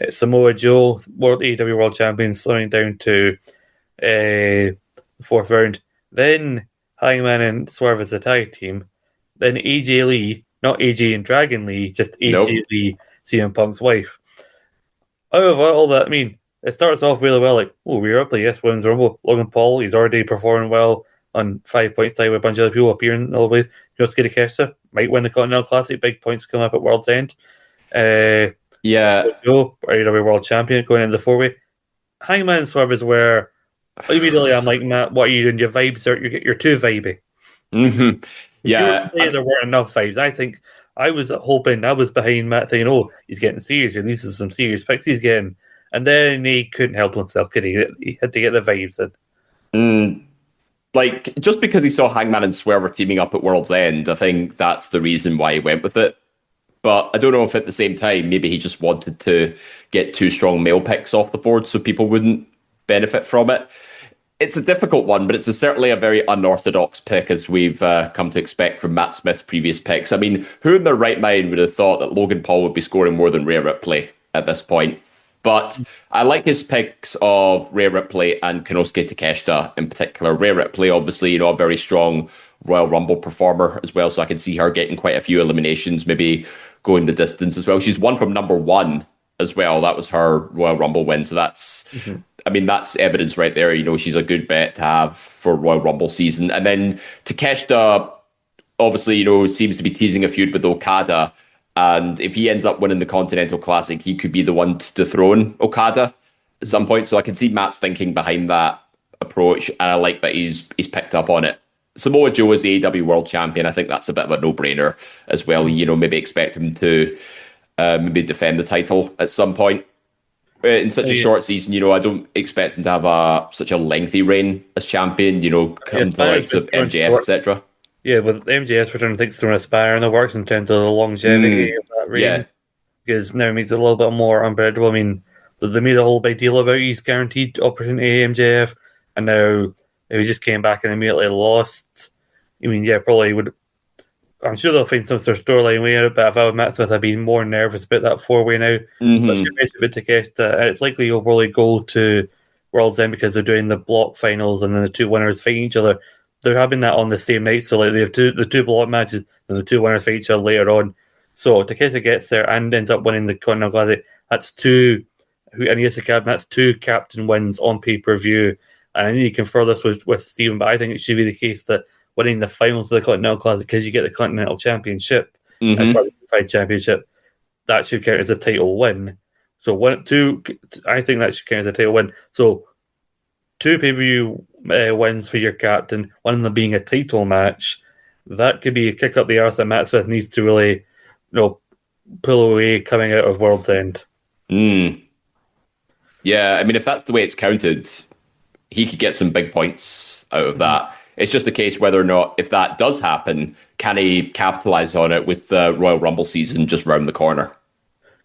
Samoa Joe, AEW World Champion, slowing down to the fourth round. Then Hangman and Swerve as a tag team. Then AJ Lee, not AJ and Dragon Lee, just AJ Lee, CM Punk's wife. However, all that, it starts off really well. Like, Rhea Ripley, yes, wins Rumble. Logan Paul, he's already performing well on 5 points time with a bunch of other people appearing in all the way. Yosuke Takeshita might win the Continental Classic. Big points come up at World's End. Joe, AEW World Champion, going into the 4-way. Hangman and Swerve is where immediately I'm like, Matt, what are you doing? Your vibes you're too vibey. Mm-hmm. Yeah, there weren't enough vibes. I think I was behind Matt thinking, he's getting serious. These are some serious picks he's getting. And then he couldn't help himself, could he? He had to get the vibes in. Just because he saw Hangman and Swerve were teaming up at World's End, I think that's the reason why he went with it. But I don't know if at the same time, maybe he just wanted to get 2 strong male picks off the board so people wouldn't benefit from it. It's a difficult one, but it's certainly a very unorthodox pick, as we've come to expect from Matt Smith's previous picks. I mean, who in their right mind would have thought that Logan Paul would be scoring more than Rhea Ripley at this point? But I like his picks of Rhea Ripley and Konosuke Takeshita in particular. Rhea Ripley, obviously, a very strong Royal Rumble performer as well, so I can see her getting quite a few eliminations, maybe going the distance as well. She's won from number 1 as well. That was her Royal Rumble win, so that's... that's evidence right there. She's a good bet to have for Royal Rumble season. And then Takeshita, obviously, seems to be teasing a feud with Okada. And if he ends up winning the Continental Classic, he could be the one to dethrone Okada at some point. So I can see Matt's thinking behind that approach. And I like that he's picked up on it. Samoa Joe is the AEW World Champion. I think that's a bit of a no-brainer as well. Maybe expect him to maybe defend the title at some point. In such a short season, I don't expect him to have such a lengthy reign as champion, come to the likes of MJF, etc. Yeah, with MJF's return, I think it's throwing a spanner in the works in terms of the longevity of that reign. Yeah. Because now it makes it a little bit more unpredictable. They made a whole big deal about his guaranteed opportunity, MJF, and now if he just came back and immediately lost, probably would... I'm sure they'll find some sort of storyline way out, but if I was Matt Smith, I'd be more nervous about that 4-way now. But it's a bit Takeshita, and it's likely he'll probably go to World's End because they're doing the block finals and then the 2 winners fighting each other. They're having that on the same night, so they have the 2 block matches and the 2 winners fight each other later on. So Takeshita gets there and ends up winning the Continental Classic. That's 2, and he gets the captain. That's 2 captain wins on pay-per-view. And I need to confer this with Stephen, but I think it should be the case that winning the finals of the Continental Classic, because you get the Continental Championship and the Unified Championship, that should count as a title win. So I think that should count as a title win. So 2 pay-per-view wins for your captain, one of them being a title match. That could be a kick up the arse that Matt Smith needs to really, pull away coming out of World's End. Yeah, if that's the way it's counted, he could get some big points out of that. It's just the case whether or not, if that does happen, can he capitalise on it with the Royal Rumble season just round the corner?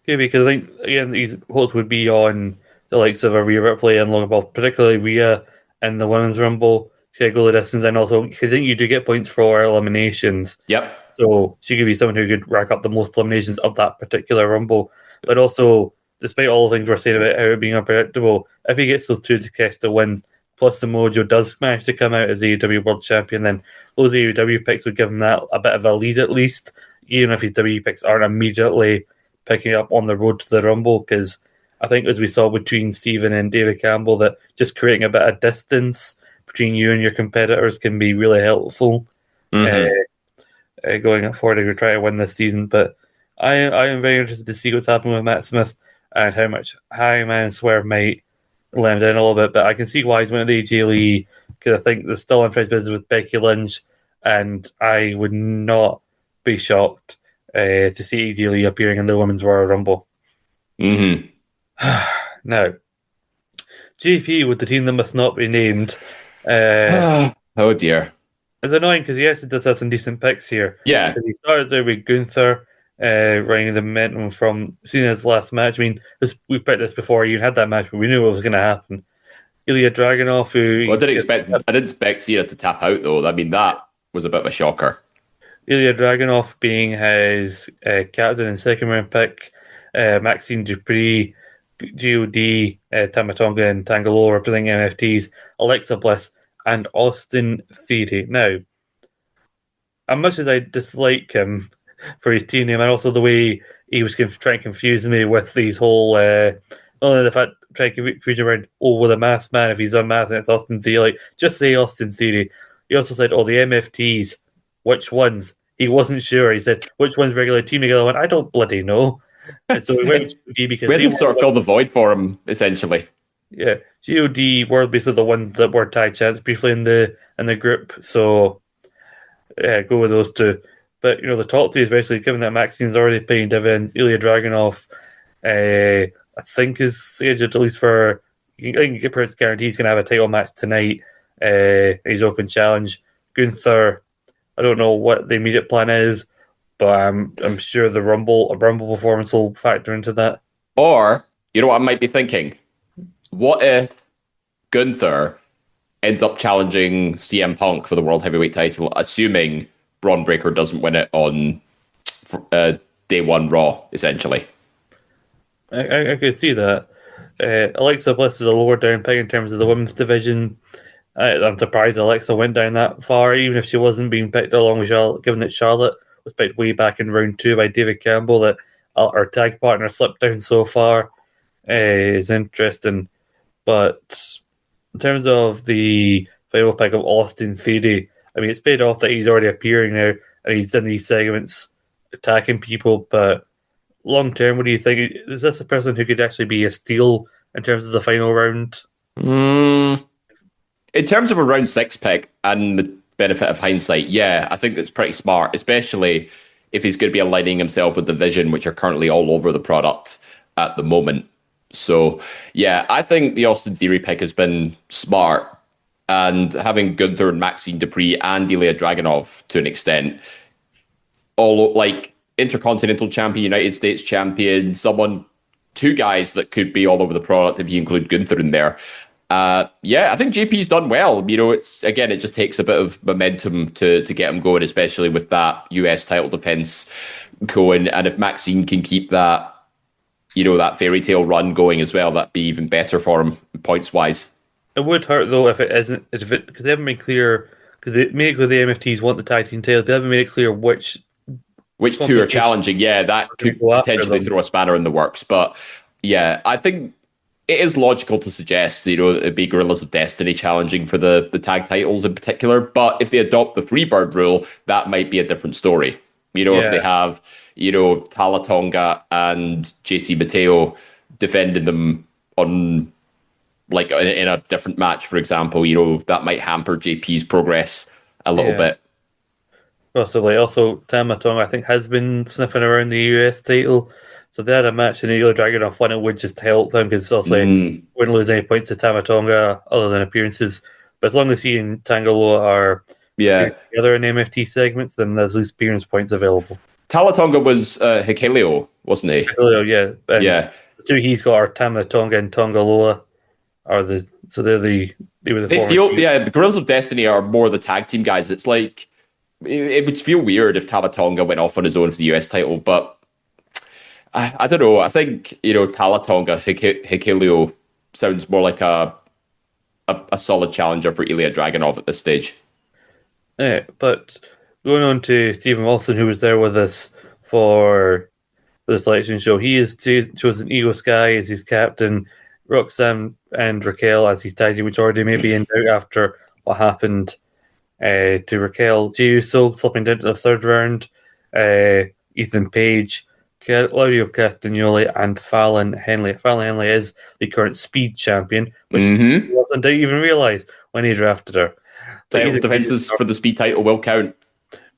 Yeah, because I think, again, his hopes would be on the likes of a Rhea Ripley and Logan Paul, particularly Rhea in the Women's Rumble, to go the distance, and also, because I think you do get points for eliminations. Yep. So she could be someone who could rack up the most eliminations of that particular Rumble. But also, despite all the things we're saying about how it being unpredictable, if he gets those 2 Takeshita wins, plus the Mojo does manage to come out as AEW World Champion, then those AEW picks would give him that a bit of a lead at least, even if his WWE picks aren't immediately picking up on the road to the Rumble, because I think as we saw between Stephen and David Campbell, that just creating a bit of distance between you and your competitors can be really helpful going forward if you're trying to win this season. But I am very interested to see what's happening with Matt Smith and how much Hangman and Swerve might let him down a little bit, but I can see why he's went to the AJ Lee, because I think there's still unfinished business with Becky Lynch, and I would not be shocked to see AJ Lee appearing in the Women's Royal Rumble. Now, JP with the team that must not be named. Oh dear. It's annoying because he actually does have some decent picks here. Yeah. Because he started there with Gunther, running the momentum from Cena's last match. We picked this before you had that match, but we knew what was going to happen. Ilya Dragunov, who... I didn't expect Cena to tap out, though. That was a bit of a shocker. Ilya Dragunov being his captain and second round pick. Maxine Dupree God, Tama Tonga, and Tanga Loa representing MFTs, Alexa Bliss, and Austin Theory. Now, as much as I dislike him for his team name, and also the way he was trying to confuse me with these whole, only the fact trying to confuse him around, with a masked man, if he's unmasked and it's Austin Theory, just say Austin Theory. He also said, the MFTs, which ones? He wasn't sure. He said, which one's regular team together? I went, I don't bloody know. And so we went to because we had them sort of fill the void for him, essentially. Yeah, God were basically the ones that were tag champs briefly in the group. So go with those two. But the top three, especially given that Maxine's already paying dividends, Ilya Dragunov, I think is scheduled at least for. I think get guarantee he's going to have a title match tonight. His open challenge. Gunther, I don't know what the immediate plan is, but I'm sure a Rumble performance will factor into that. Or, you know what I might be thinking? What if Gunther ends up challenging CM Punk for the World Heavyweight title, assuming Braun Breaker doesn't win it on day one Raw, essentially? I could see that. Alexa Bliss is a lower down peg in terms of the women's division. I'm surprised Alexa went down that far, even if she wasn't being picked along with Charlotte, given that Charlotte was picked way back in round 2 by David Campbell, that our tag partner slipped down so far is interesting. But in terms of the final pick of Austin Theory, I mean, it's paid off that he's already appearing now and he's in these segments attacking people, but long term, what do you think? Is this a person who could actually be a steal in terms of the final round? In terms of a round 6 pick and the benefit of hindsight, yeah, I think that's pretty smart, especially if he's going to be aligning himself with the Vision, which are currently all over the product at the moment. So, yeah, I think the Austin Theory pick has been smart. And having Gunther and Maxine Dupree and Ilya Dragunov to an extent, all like Intercontinental Champion, United States Champion, two guys that could be all over the product if you include Gunther in there. I think JP's done well. It just takes a bit of momentum to get him going, especially with that US title defense going. And if Maxine can keep that, that fairy tale run going as well, that'd be even better for him points wise. It would hurt though if it isn't, because they haven't made clear. Because they made it clear the MFTs want the tag team title. They haven't made it clear which two are challenging. Yeah, that could potentially throw a spanner in the works. But yeah, I think it is logical to suggest it'd be Gorillas of Destiny challenging for the tag titles in particular. But if they adopt the Freebird rule, that might be a different story. If they have Tala Tonga and JC Mateo defending them on in a different match, for example, that might hamper JP's progress a little bit. Possibly. Also, Tama Tonga, I think, has been sniffing around the US title. So if they had a match and Ilya Dragunov won, it would just help them because obviously wouldn't lose any points to Tama Tonga other than appearances. But as long as he and Tanga Loa are together in MFT segments, then there's loose appearance points available. Tala Tonga was Hikuleo, wasn't he? Hikuleo, yeah. And yeah. The two he's got are Tama Tonga and Tonga Loa. The Gorillas of Destiny are more the tag team guys. It's like it would feel weird if Tama Tonga went off on his own for the US title, but I don't know. I think Tala Tonga Hikuleo sounds more like a solid challenger for Ilya Dragunov at this stage. Yeah, but going on to Stephen Wilson, who was there with us for the selection show, he has chosen Ego Sky as his captain, Roxanne and Raquel as his tag team, which already may be in doubt after what happened to Raquel. Jey Uso slipping down to the third round, Ethan Page, Claudio Castagnoli, and Fallon Henley. Fallon Henley is the current Speed champion, which Wilson didn't even realise when he drafted her. Title defences for the Speed title will count.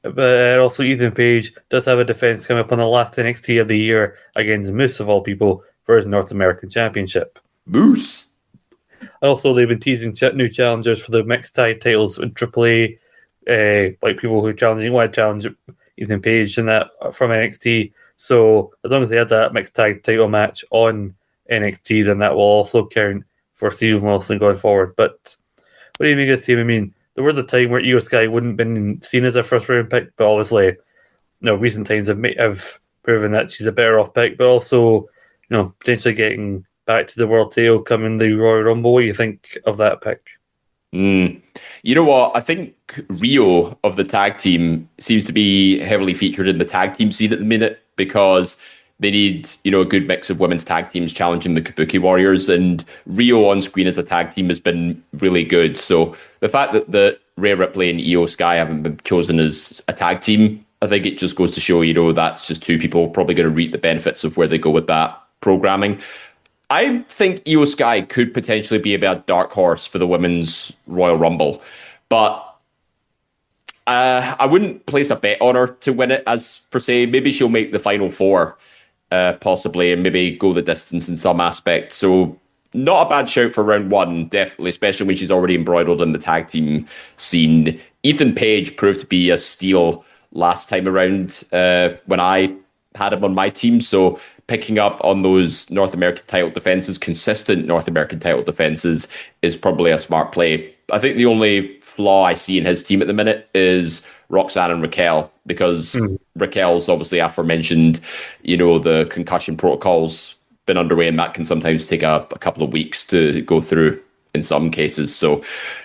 But also Ethan Page does have a defence coming up on the last NXT of the year against Moose, of all people, for his North American Championship. Moose! Also, they've been teasing new challengers for the mixed tag titles in AAA, like people who want to challenge Ethan Page and that from NXT. So as long as they had that mixed tag title match on NXT, then that will also count for Stephen Wilson going forward. But what do you make of this team? I mean, there was a time where Io Sky wouldn't have been seen as a first round pick, but obviously, recent times have proven that she's a better off pick, but also, potentially getting back to the world title coming the Royal Rumble. What do you think of that pick? You know what? I think Rio of the tag team seems to be heavily featured in the tag team scene at the minute because they need, a good mix of women's tag teams challenging the Kabuki Warriors, and Rio on screen as a tag team has been really good. So the fact that Rhea Ripley and Io Sky haven't been chosen as a tag team, I think it just goes to show, that's just two people probably going to reap the benefits of where they go with that programming. I think Io Sky could potentially be a bit of a dark horse for the Women's Royal Rumble, but I wouldn't place a bet on her to win it as per se. Maybe she'll make the final four, possibly, and maybe go the distance in some aspect. So not a bad shout for round one, definitely, especially when she's already embroiled in the tag team scene. Ethan Page proved to be a steal last time around when I had him on my team. So picking up on those North American title defenses, consistent North American title defenses, is probably a smart play. I think the only flaw I see in his team at the minute is Roxanne and Raquel, because Raquel's obviously aforementioned, the concussion protocol's been underway, and that can sometimes take a couple of weeks to go through in some cases. So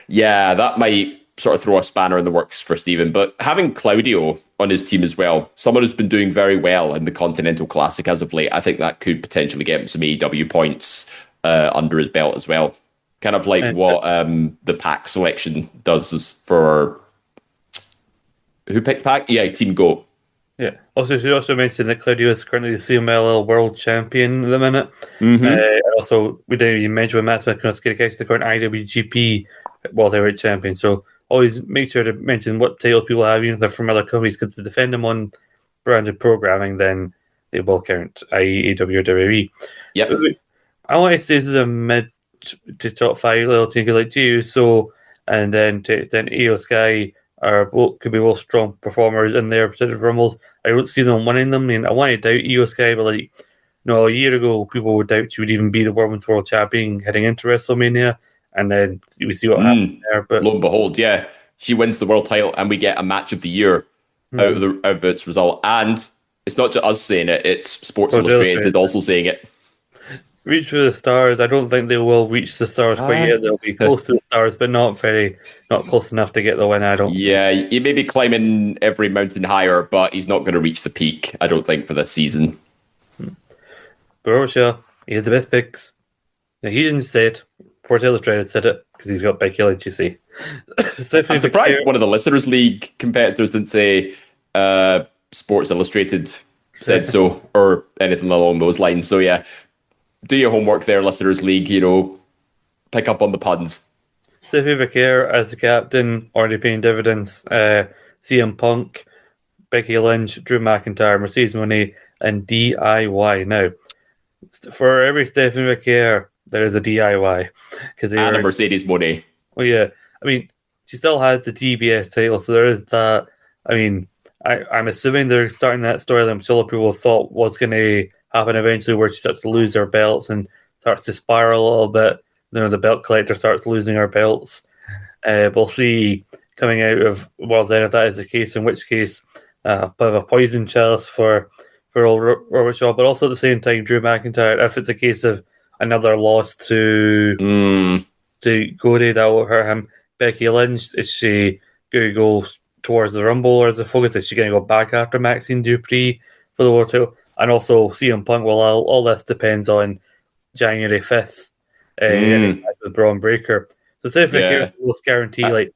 yeah, that might sort of throw a spanner in the works for Stephen. But having Claudio on his team as well, someone who's been doing very well in the Continental Classic as of late, I think that could potentially get him some AEW points under his belt as well. Kind of like what the Pac selection does for... Who picked Pac? Yeah, Team GOAT. Yeah. Also, she also mentioned that Claudio is currently the CMLL World Champion at the minute. Also, we didn't even mention when Matt Smith the current IWGP World Heavyweight Champion. So always make sure to mention what titles people have, even if they're from other companies, because to defend them on branded programming, then they will count, i.e. AEW or WWE. Yep. I want to say this is a mid to top five little team like G So, and then to extent Io Sky could be both strong performers in their respective rumbles. I don't see them winning them. I mean, I want to doubt Io Sky, but a year ago, people would doubt she would even be the Women's World Champion heading into WrestleMania. And then we see what happens there. But lo and behold, yeah, she wins the world title, and we get a match of the year out of its result. And it's not just us saying it; it's Sports Illustrated also saying it. Reach for the stars. I don't think they will reach the stars quite yet. They'll be close to the stars, but not close enough to get the win. I don't. Yeah, he may be climbing every mountain higher, but he's not going to reach the peak, I don't think, for this season. But Robert Shaw, he has the best picks. Now, he didn't say it. Sports Illustrated said it because he's got Becky Lynch, you see. I'm surprised one of the Listeners League competitors didn't say Sports Illustrated said so or anything along those lines. So yeah, do your homework there, Listeners League. Pick up on the puns. Stephanie Vaquer as the captain, already paying dividends. CM Punk, Becky Lynch, Drew McIntyre, Mercedes Moné, and DIY. Now, for every Stephanie Vaquer, there is a DIY. And a Mercedes Moné. Well, yeah. I mean, she still had the TBS title, so there is that. I mean, I'm assuming they're starting that storyline, which a lot of people thought was going to happen eventually, where she starts to lose her belts and starts to spiral a little bit. The belt collector starts losing her belts. We'll see coming out of World's End if that is the case, in which case a bit of a poison chalice for old Robert Shaw, but also at the same time, Drew McIntyre, if it's a case of another loss to Cody, that will hurt him. Becky Lynch, is she going to go towards the Rumble, or is the focus, is she going to go back after Maxine Dupree for the World title? And also CM Punk, well, all this depends on January 5th with Braun Breaker. So say if here's the most guarantee,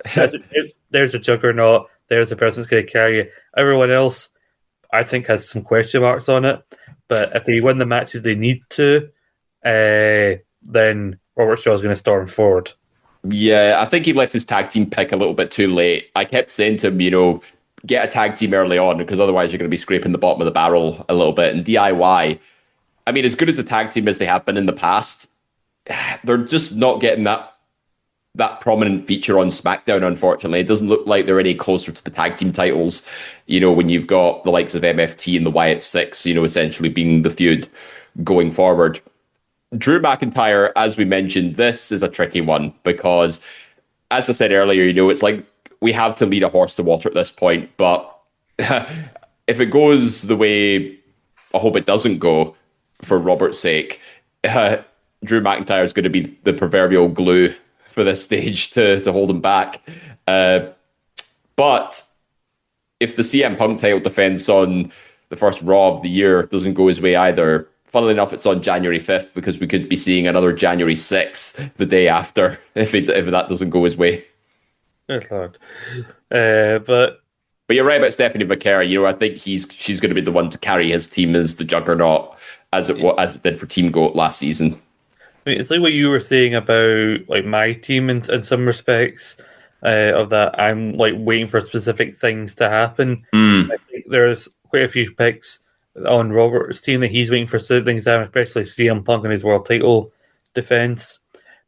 there's a juggernaut, there's the person that's going to carry it. Everyone else, I think, has some question marks on it. But if they win the matches they need to, then Robert Shaw is going to storm forward. Yeah, I think he left his tag team pick a little bit too late. I kept saying to him, get a tag team early on, because otherwise you're going to be scraping the bottom of the barrel a little bit. And DIY, I mean, as good as a tag team as they have been in the past, they're just not getting that prominent feature on SmackDown, unfortunately. It doesn't look like they're any closer to the tag team titles, when you've got the likes of MFT and the Wyatt Six, essentially being the feud going forward. Drew McIntyre, as we mentioned, this is a tricky one because, as I said earlier, it's like we have to lead a horse to water at this point. But if it goes the way I hope it doesn't go, for Robert's sake, Drew McIntyre is going to be the proverbial glue for this stage to hold him back. But if the CM Punk title defense on the first Raw of the year doesn't go his way either, funnily enough, it's on January 5th because we could be seeing another January 6th the day after if that doesn't go his way. Good Lord. But you're right about Stephanie McCare. I think she's going to be the one to carry his team as the juggernaut as it did for Team Goat last season. I mean, it's like what you were saying about like my team in some respects. Of that, I'm like waiting for specific things to happen. I think there's quite a few picks on Robert's team that he's waiting for certain things to happen, especially CM Punk and his world title defense.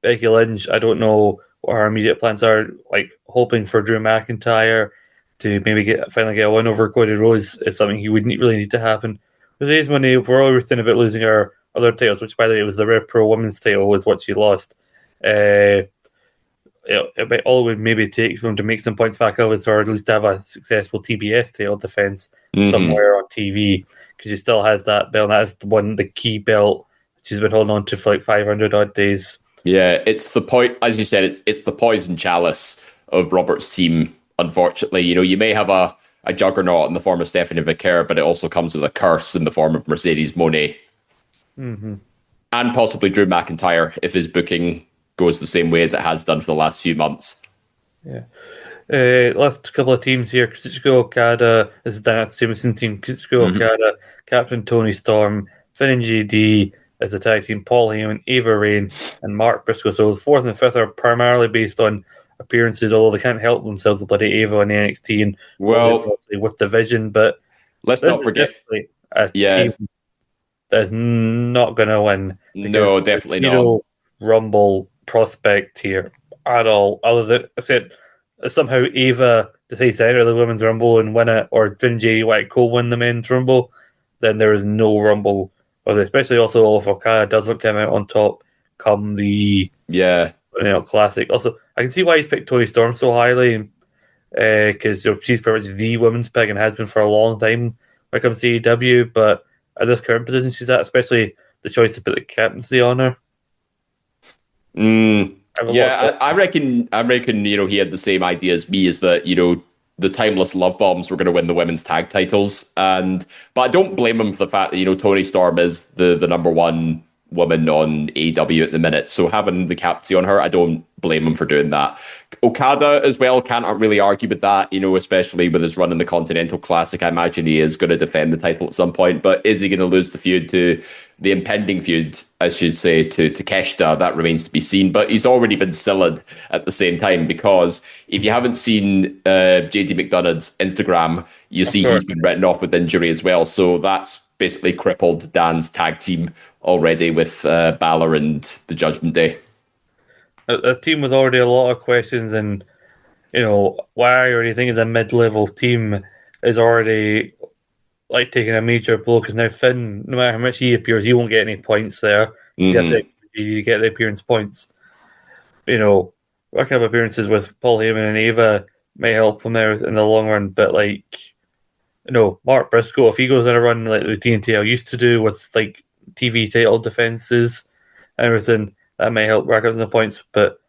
Becky Lynch, I don't know what her immediate plans are. Like hoping for Drew McIntyre to maybe finally get a win over Cody Rhodes is something he would really need to happen. Today's money, we're all thinking about losing our other titles, which by the way was the Rev Pro Women's title was what she lost. All it would maybe take for them to make some points back up is, or at least have a successful TBS title defense somewhere on TV, because she still has that belt. And that is the key belt she's been holding on to for like 500 odd days. Yeah, it's the point, as you said, it's the poison chalice of Robert's team. Unfortunately, you may have a juggernaut in the form of Stephanie McCare, but it also comes with a curse in the form of Mercedes Moné, and possibly Drew McIntyre if his booking goes the same way as it has done for the last few months. Yeah. Last couple of teams here. Kazuchika Okada, this is Dan Stevenson team. Kazuchika Okada, Captain Tony Storm, Finn and JD as a tag team, Paul Heyman, Ava Rain, and Mark Briscoe. So the fourth and the fifth are primarily based on appearances, although they can't help themselves with bloody Ava and NXT and with Division. But let's not forget a team that is not going to win. No, definitely not. Rumble prospect here at all, other than I said somehow Ava decides to enter the Women's Rumble and win it, or Finn J. White co-win the Men's Rumble, then there is no Rumble. Or especially also if Okada doesn't come out on top come the Classic. Also, I can see why he's picked Toni Storm so highly, because she's pretty much the women's pick and has been for a long time when it comes to AEW. But at this current position she's at, especially the choice to put the captaincy on her. I reckon he had the same idea as me, is that the timeless love bombs were going to win the women's tag titles, but I don't blame him for the fact that Toni Storm is the number one woman on AEW at the minute, so having the captaincy on her, I don't blame him for doing that. Okada as well, can't really argue with that, especially with his run in the Continental Classic. I imagine he is going to defend the title at some point, but is he going to lose the impending feud, I should say, to Takeshita? That remains to be seen, but he's already been silled at the same time, because if you haven't seen JD McDonough's Instagram, you see he's been written off with injury as well, so that's basically crippled Dan's tag team already with Balor and the Judgment Day. A team with already a lot of questions, and why I already think of the mid-level team is already like taking a major blow, because now Finn, no matter how much he appears, he won't get any points there. You get the appearance points. Racking up appearances with Paul Heyman and Ava may help him there in the long run, but Mark Briscoe, if he goes on a run like the TNT used to do with like TV title defenses and everything, that may help rack up the points. But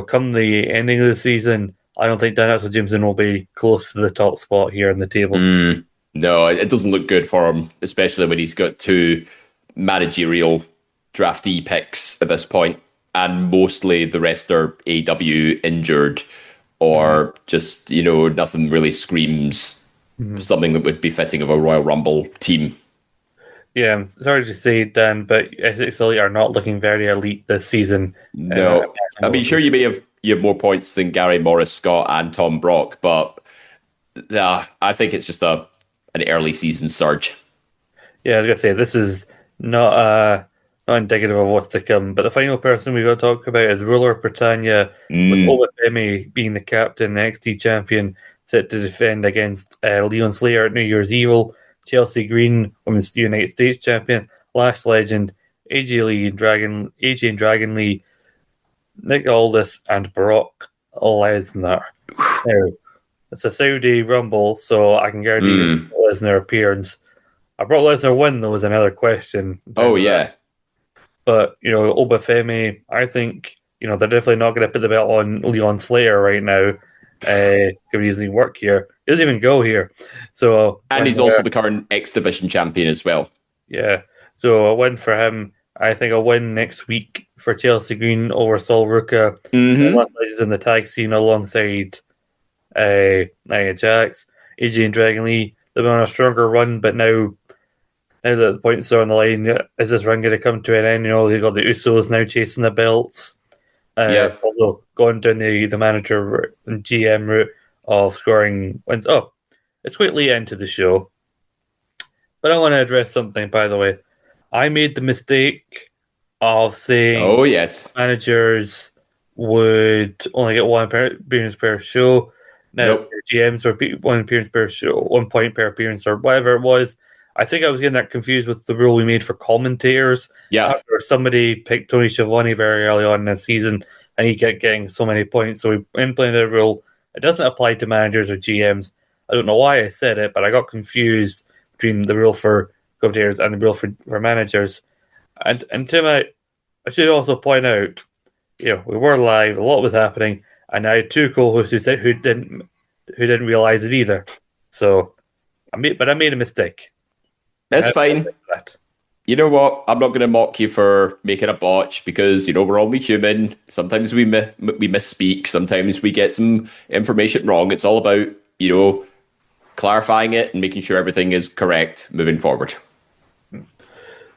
come the ending of the season, I don't think Daniel Jameson will be close to the top spot here in the table. No, it doesn't look good for him, especially when he's got two managerial draftee picks at this point, and mostly the rest are AEW injured, or just nothing really screams something that would be fitting of a Royal Rumble team. Yeah, I'm sorry to say, Dan, but Essex Elite are not looking very elite this season. No, I mean, sure, you have more points than Gary Morris, Scott, and Tom Brock, but I think it's just an early season surge. Yeah, I was gonna say this is not indicative of what's to come. But the final person we've got to talk about is Ruler Britannia, with Olafemi being the captain, the NXT champion, set to defend against Leon Slater at New Year's Evil. Chelsea Green, Women's United States Champion, Lash Legend, AJ and Dragon Lee, Nick Aldis, and Brock Lesnar. Now, it's a Saudi Rumble, so I can guarantee Lesnar appearance. A Brock Lesnar win, though, is another question. Oh, yeah. But, Obafemi, I think, they're definitely not going to put the belt on Leon Slater right now. Could easily work here. He doesn't even go here. So, And he's also the current X Division champion as well. Yeah. So a win for him. I think a win next week for Chelsea Green over Sol Ruka. He's in the tag scene alongside Nia Jax. AJ and Dragon Lee, they've been on a stronger run, but now that the points are on the line, is this run going to come to an end? They've got the Usos now chasing the belts. Also going down the manager and GM route of scoring wins. Oh, it's quite late into the show. But I want to address something, by the way. I made the mistake of saying managers would only get one appearance per show. Now, GMs were one appearance per show, 1 point per appearance, or whatever it was. I think I was getting that confused with the rule we made for commentators. Yeah. After somebody picked Tony Schiavone very early on in the season, and he kept getting so many points. So we implemented a rule. It doesn't apply to managers or GMs. I don't know why I said it, but I got confused between the rule for commentators and the rule for managers. And Tim, I should also point out, we were live, a lot was happening, and I had two co-hosts who didn't realize it either. So, I made a mistake. That's fine. You know what? I'm not going to mock you for making a botch because, we're only human. Sometimes we misspeak. Sometimes we get some information wrong. It's all about, clarifying it and making sure everything is correct moving forward.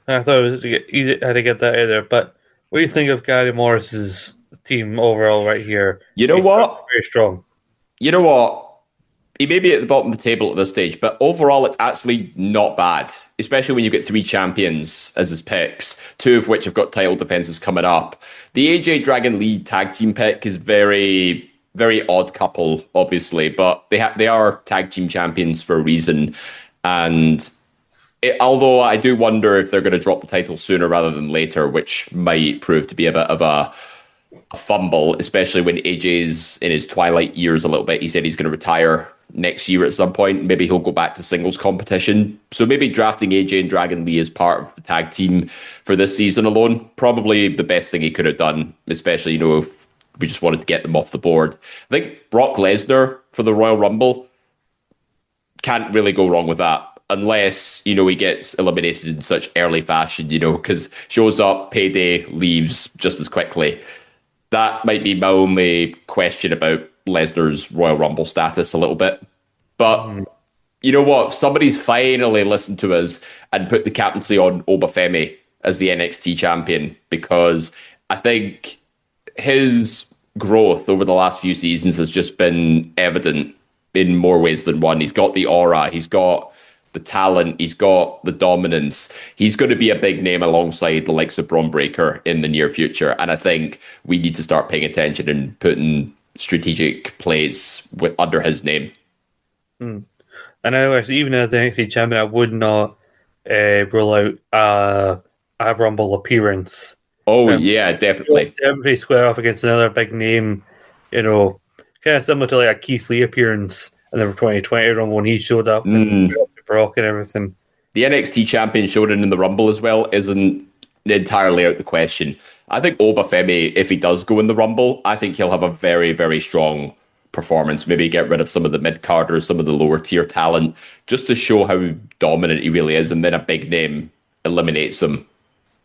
I thought it was easy how to get that out there. But what do you think of Gary Morris's team overall right here? You know what? Very strong. You know what? He may be at the bottom of the table at this stage, but overall it's actually not bad, especially when you get 3 champions as his picks, 2 of which have got title defenses coming up. The AJ Dragon Lee tag team pick is very, very odd couple, obviously, but they are tag team champions for a reason. And although I do wonder if they're going to drop the title sooner rather than later, which might prove to be a bit of a fumble, especially when AJ's in his twilight years a little bit. He said he's going to retire next year at some point. Maybe he'll go back to singles competition. So maybe drafting AJ and Dragon Lee as part of the tag team for this season alone, probably the best thing he could have done, especially, if we just wanted to get them off the board. I think Brock Lesnar for the Royal Rumble, can't really go wrong with that. Unless, he gets eliminated in such early fashion, because shows up, payday, leaves just as quickly. That might be my only question about Lesnar's Royal Rumble status a little bit. But you know what? Somebody's finally listened to us and put the captaincy on Obafemi as the NXT champion, because I think his growth over the last few seasons has just been evident in more ways than one. He's got the aura, he's got the talent, he's got the dominance. He's going to be a big name alongside the likes of Braun Breaker in the near future. And I think we need to start paying attention and putting strategic plays under his name. And even as the NXT champion, I would not rule out a Rumble appearance. Oh, yeah, definitely. Everybody square off against another big name, kind of similar to like a Keith Lee appearance in the 2020 Rumble when he showed up and Brock and everything. The NXT champion showing in the Rumble as well isn't entirely out the question. I think Obafemi, if he does go in the Rumble, I think he'll have a very, very strong performance. Maybe get rid of some of the mid-carders, some of the lower tier talent, just to show how dominant he really is, and then a big name eliminates him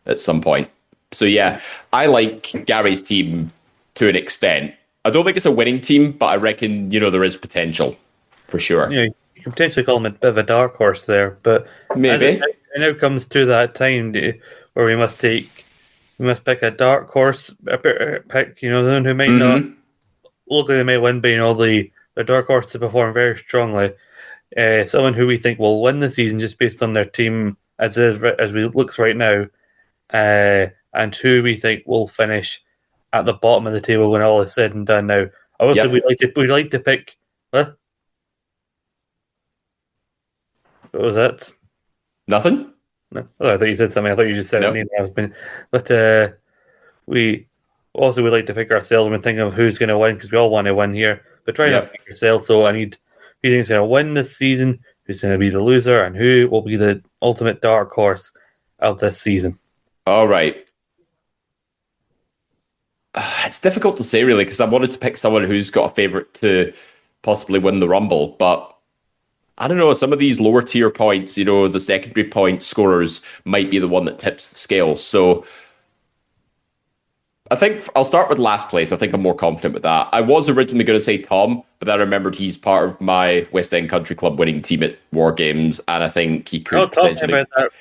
at some point. So yeah, I like Gary's team to an extent. I don't think it's a winning team, but I reckon, there is potential for sure. Yeah, you can potentially call him a bit of a dark horse there, but maybe it now comes to that time where we must pick a dark horse pick, someone who might not look like they may win, but the dark horse to perform very strongly. Someone who we think will win the season just based on their team as we looks right now, and who we think will finish at the bottom of the table when all is said and done. Now, obviously, we'd like to pick. What was that? Nothing. No, I thought you said something. I thought you just said a name. But we also would like to pick ourselves and think of who's going to win, because we all want to win here. But try not to pick yourself. So I need who you think is going to win this season, who's going to be the loser, and who will be the ultimate dark horse of this season. All right. It's difficult to say, really, because I wanted to pick someone who's got a favourite to possibly win the Rumble, but I don't know, some of these lower tier points, the secondary point scorers might be the one that tips the scale. So I think I'll start with last place. I think I'm more confident with that. I was originally going to say Tom, but then I remembered he's part of my West End Country Club winning team at War Games, and I think he could potentially... about that.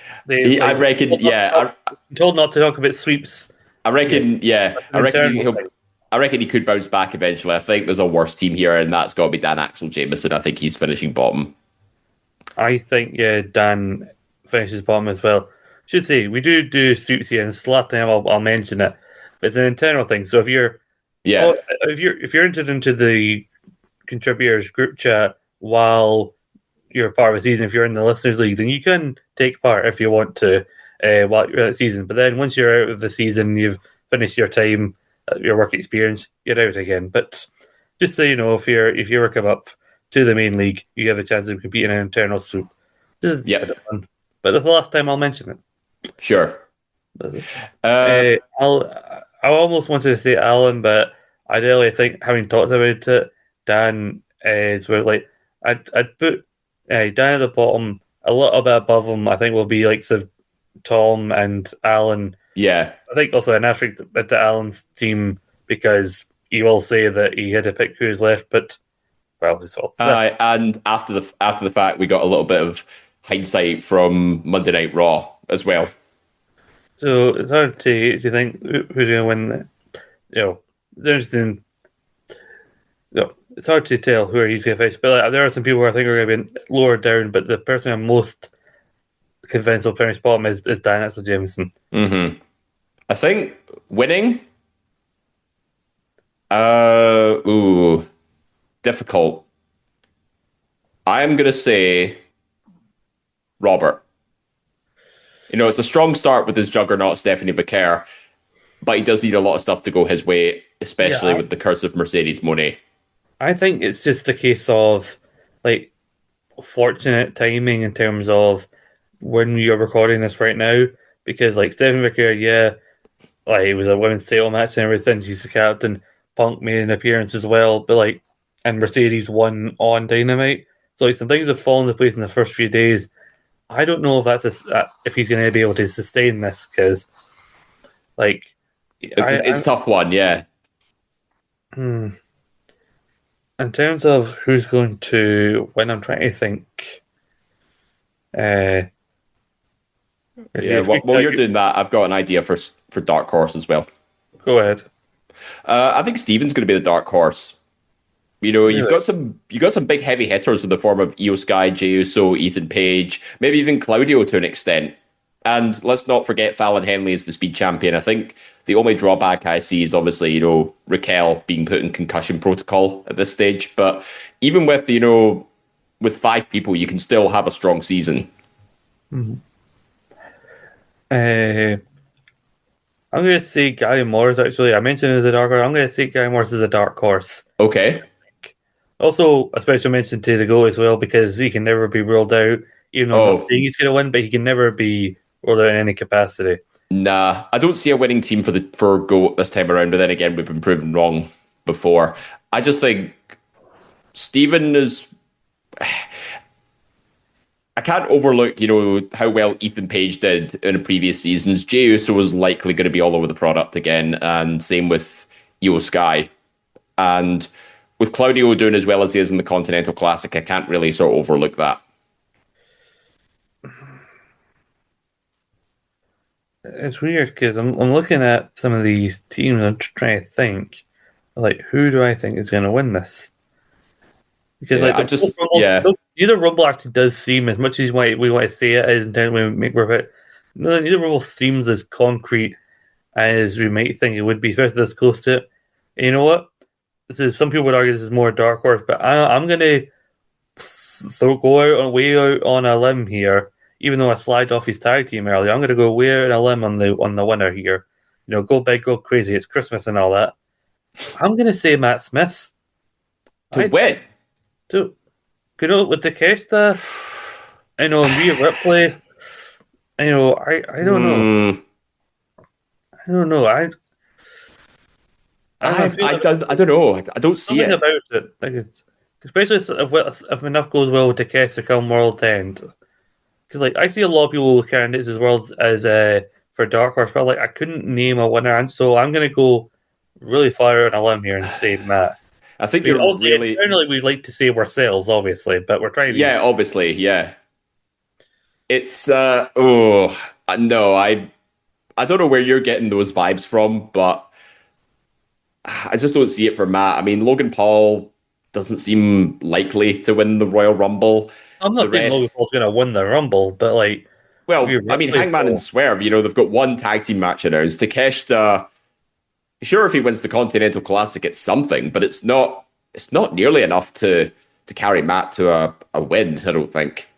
I reckon, I'm told not to talk about sweeps. I reckon he could bounce back eventually. I think there's a worse team here, and that's got to be Dan Axel Jameson. I think he's finishing bottom. I think, Dan finishes bottom as well. Should say, we do sweeps here, and it's the last time I'll mention it. But it's an internal thing. So if you're entered into the contributors group chat while you're part of a season, if you're in the listeners league, then you can take part if you want to while you're at the season. But then once you're out of the season, you've finished your time, your work experience, you're out again. But just so you know, if you ever come up to the main league, you have a chance of competing in an internal swoop. This is a bit of fun. But that's the last time I'll mention it. Sure. I almost wanted to say Alan, but I really think, having talked about it, Dan is where, like, I'd put Dan at the bottom, a little bit above him. I think will be like Tom and Alan. Yeah, I think also an asterisk at the Alan's team, because he will say that he had to pick who's left, but well, it's all. And after the fact, we got a little bit of hindsight from Monday Night Raw as well. So it's hard to think who's going to win. It's hard to tell who he's going to face. But there are some people who I think are going to be lower down. But the person I'm most convinced will finish bottom is Dan Axel Jameson. Mm-hmm. I think winning. Difficult. I'm going to say Robert. It's a strong start with his juggernaut, Stephanie Vicaire, but he does need a lot of stuff to go his way, especially with the curse of Mercedes Moné. I think it's just a case of, like, fortunate timing in terms of when you're recording this right now, because, like, Stephanie Vicaire, it was a women's title match and everything, she's the captain. Punk made an appearance as well, but, like, and Mercedes won on Dynamite. So, like, some things have fallen into place in the first few days. I don't know if if he's going to be able to sustain this, because, like, it's a tough one, yeah. In terms of who's going to win, I'm trying to think. While you're doing that, I've got an idea for Dark Horse as well. Go ahead. I think Steven's going to be the Dark Horse. You've got some big heavy hitters in the form of Io Sky, Jey Uso, Ethan Page, maybe even Claudio to an extent. And let's not forget Fallon Henley is the speed champion. I think the only drawback I see is obviously, Raquel being put in concussion protocol at this stage. But even with, with 5 people, you can still have a strong season. Mm-hmm. I'm going to say Gary Morris, actually. I mentioned him as a dark horse. I'm going to say Gary Morris is a dark horse. Okay. Also, a special mention to the GOAT as well, because he can never be ruled out, even though I'm not saying he's going to win, but he can never be ruled out in any capacity. Nah, I don't see a winning team for GOAT this time around, but then again, we've been proven wrong before. I just think Steven is... I can't overlook, how well Ethan Page did in the previous seasons. Jey Uso was likely going to be all over the product again, and same with Io Sky. And with Claudio doing as well as he is in the Continental Classic, I can't really sort of overlook that. It's weird, because I'm looking at some of these teams, I'm trying to think, like, who do I think is going to win this? Because neither Rumble actually does seem, as much as we want to say it as intently we make it, neither Rumble seems as concrete as we might think it would be, especially this close to it. And you know what? Some people would argue this is more Dark Horse, but I'm going to go way out on a limb here. Even though I slid off his tag team earlier, I'm going to go way out on a limb on the winner here. Go big, go crazy. It's Christmas and all that. I'm going to say Matt Smith to win. With Takeshita, and Rhea Ripley. I don't know. I don't know. I don't know. I don't see something it. about it. Like especially if enough goes well with Takeshi to come World End. Because like I see a lot of people carrying this as world as for Dark Horse, but like I couldn't name a winner, and so I'm gonna go really far on a limb here and say Matt. I think Because you're also, really... internally we'd like to save ourselves, obviously, but we're trying to be... Yeah, obviously, yeah. It's no, I don't know where you're getting those vibes from, but I just don't see it for Matt. I mean, Logan Paul doesn't seem likely to win the Royal Rumble. I'm not The saying Logan rest, Paul's going to win the Rumble, but like, well, we I mean, really Hangman and don't. Swerve, they've got one tag team match announced. Takeshita, sure, if he wins the Continental Classic, it's something, but it's not nearly enough to carry Matt to a win, I don't think.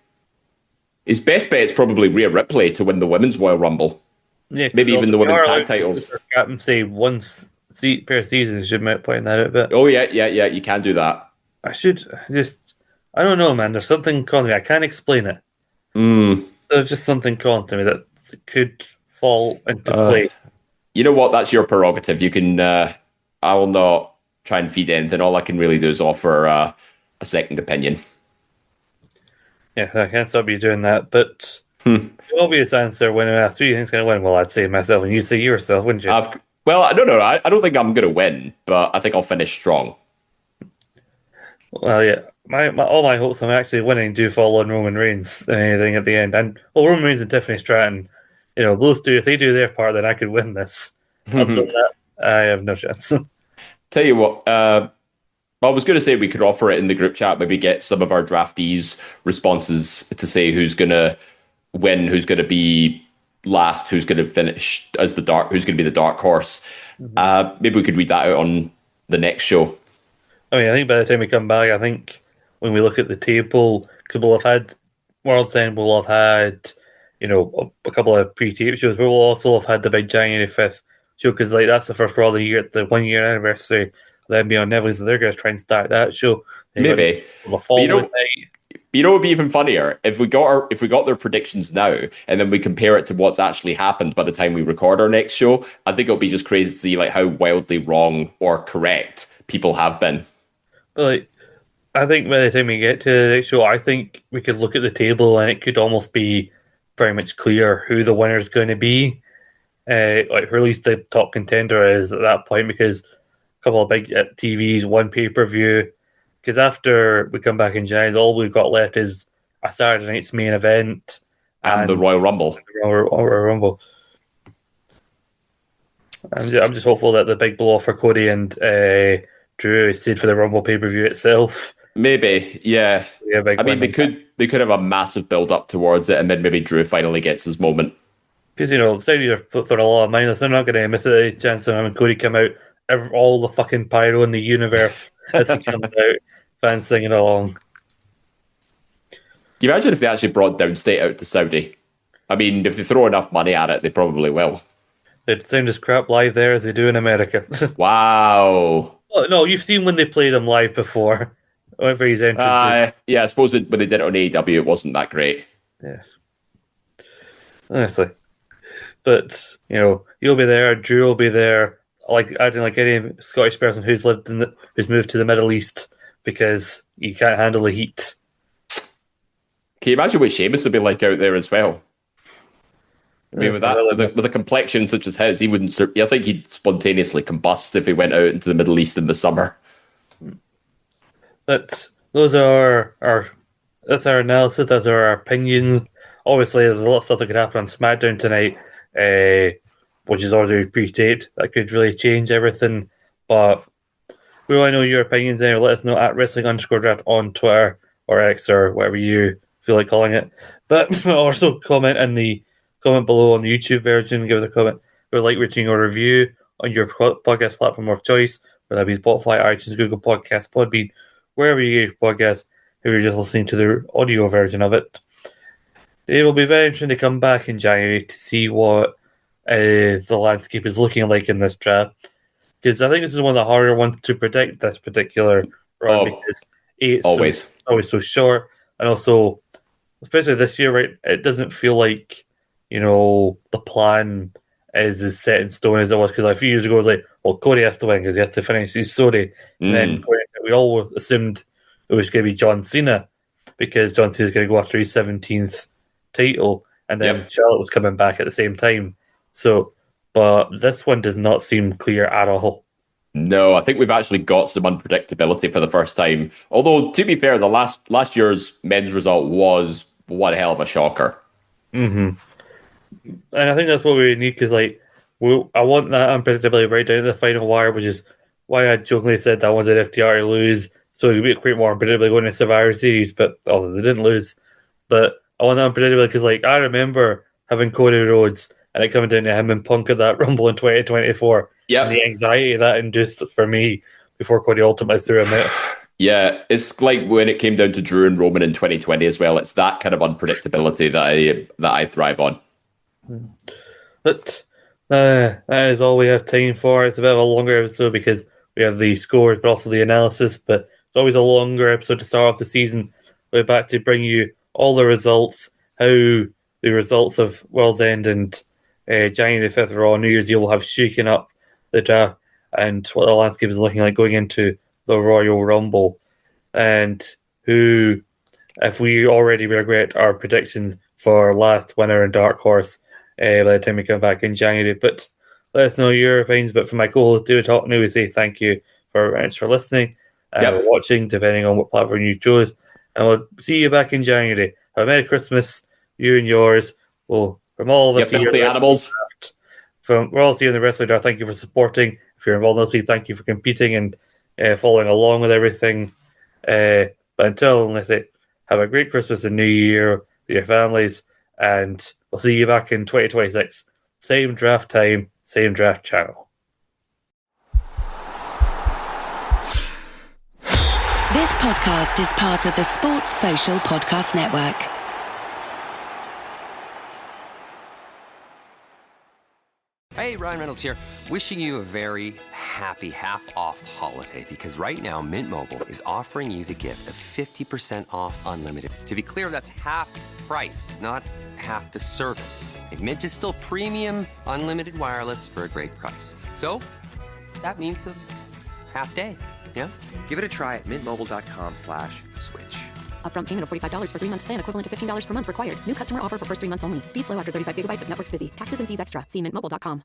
His best bet is probably Rhea Ripley to win the Women's Royal Rumble. Yeah, Maybe even the we women's are tag allowed to titles. Captain say once per season. Should might point that out, but Oh, yeah, you can do that. I should just. I don't know, man. There's something calling me. I can't explain it. Mm. There's just something calling to me that could fall into place. You know what? That's your prerogative. You can. I will not try and feed anything. All I can really do is offer a second opinion. Yeah, I can't stop you doing that. But the obvious answer when I asked who you think's going to win, well, I'd say myself, and you'd say yourself, wouldn't you? Well, no. I don't think I'm going to win, but I think I'll finish strong. Well, yeah. All my hopes on actually winning do fall on Roman Reigns and anything at the end. And Roman Reigns and Tiffany Stratton, those two, if they do their part, then I could win this. Other than that, I have no chance. Tell you what, I was going to say we could offer it in the group chat, maybe get some of our draftees' responses to say who's going to win, who's going to be last, who's going to finish who's going to be the dark horse. Maybe we could read that out on the next show. I mean, I think by the time we come back, I think when we look at the table, because we'll have had World's End, we'll have had, a couple of pre-tape shows, but we'll also have had the big January 5th show, because like that's the first Raw of the year, the 1 year anniversary. Then beyond Neville's, they're going to try and start that show. Maybe. The following night. You know what would be even funnier? If we got their predictions now and then we compare it to what's actually happened by the time we record our next show, I think it'll be just crazy to see like how wildly wrong or correct people have been. But like, I think by the time we get to the next show, I think we could look at the table and it could almost be very much clear who the winner is going to be. Like who at least the top contender is at that point, because a couple of big TVs, one pay-per-view. Because after we come back in January, all we've got left is a Saturday night's main event and the Royal Rumble. Royal Rumble. I'm just hopeful that the big blow for Cody and Drew is stayed for the Rumble pay-per-view itself. Maybe, yeah. I mean, they could have a massive build-up towards it, and then maybe Drew finally gets his moment. Because, Saudi are put for a lot of minus. They're not going to miss a chance of having Cody come out, all the fucking pyro in the universe as he comes out, fans singing along. Can you imagine if they actually brought Downstate out to Saudi? I mean, if they throw enough money at it, they probably will. They'd sound as crap live there as they do in America. Wow. Oh, no, you've seen when they played him live before. For his entrances. Yeah, I suppose when they did it on AEW, it wasn't that great. Yes. Honestly. But, you'll be there, Drew will be there, acting like any Scottish person who's who's moved to the Middle East because you can't handle the heat. Can you imagine what Sheamus would be like out there as well? I mean, with a complexion such as his, he wouldn't. I think he'd spontaneously combust if he went out into the Middle East in the summer. But that's our analysis. That's our opinions. Obviously, there's a lot of stuff that could happen on SmackDown tonight, which is already pre-taped. That could really change everything. But we want to know your opinions. Anyway, let us know at wrestling_draft on Twitter or X or whatever you feel like calling it. But also comment in the comment below on the YouTube version. Give us a comment. Or like, rating, or review on your podcast platform of choice, whether that be Spotify, iTunes, Google Podcasts, Podbean, wherever you get your podcast, if you're just listening to the audio version of it. It will be very interesting to come back in January to see what the landscape is looking like in this draft. Because I think this is one of the harder ones to predict, this particular run, because it's always so short, and also, especially this year, right, it doesn't feel like, the plan is as set in stone as it was. Because a few years ago, it was like, well, Cody has to win because he has to finish his story. And then we all assumed it was going to be John Cena because John Cena's going to go after his 17th title. And then Charlotte was coming back at the same time. So, but this one does not seem clear at all. No, I think we've actually got some unpredictability for the first time. Although, to be fair, the last year's men's result was one hell of a shocker. Mm-hmm. And I think that's what we need because, like, I want that unpredictability right down to the final wire, which is why I jokingly said that I wanted FTR to lose, so it would create more unpredictability going into Survivor Series. But although they didn't lose, but I want that unpredictability because, like, I remember having Cody Rhodes and it coming down to him and Punk at that Rumble in 2024. Yeah, and the anxiety that induced for me before Cody ultimately threw him out. Yeah, it's like when it came down to Drew and Roman in 2020 as well. It's that kind of unpredictability that I thrive on. But that is all we have time for. It's a bit of a longer episode because we have the scores, but also the analysis. But it's always a longer episode to start off the season. We're back to bring you all the results, how the results of World's End and January 5th Raw, New Year's Eve will have shaken up the draft and what the landscape is looking like going into the Royal Rumble, and who, if we already regret our predictions for last winner and Dark Horse by the time we come back in January. But let us know your opinions. But for my co-host David Hockney, we say thank you for listening and watching, depending on what platform you chose. And we'll see you back in January. Have a Merry Christmas, you and yours. Well, from all of us here, filthy animals. We're all here in the Wrestling Draft. Thank you for supporting. If you're involved in the league, thank you for competing and following along with everything. But until then, have a great Christmas and New Year with your families, and we'll see you back in 2026. Same draft time, same draft channel. This podcast is part of the Sports Social Podcast Network. Hey, Ryan Reynolds here. Wishing you a very happy half-off holiday because right now Mint Mobile is offering you the gift of 50% off unlimited. To be clear, that's half price, not half the service. And Mint is still premium unlimited wireless for a great price. So that means a half day, yeah? Give it a try at mintmobile.com/switch. Upfront payment of $45 for 3-month plan equivalent to $15 per month required. New customer offer for first 3 months only. Speed slow after 35 gigabytes if network's busy. Taxes and fees extra. See mintmobile.com.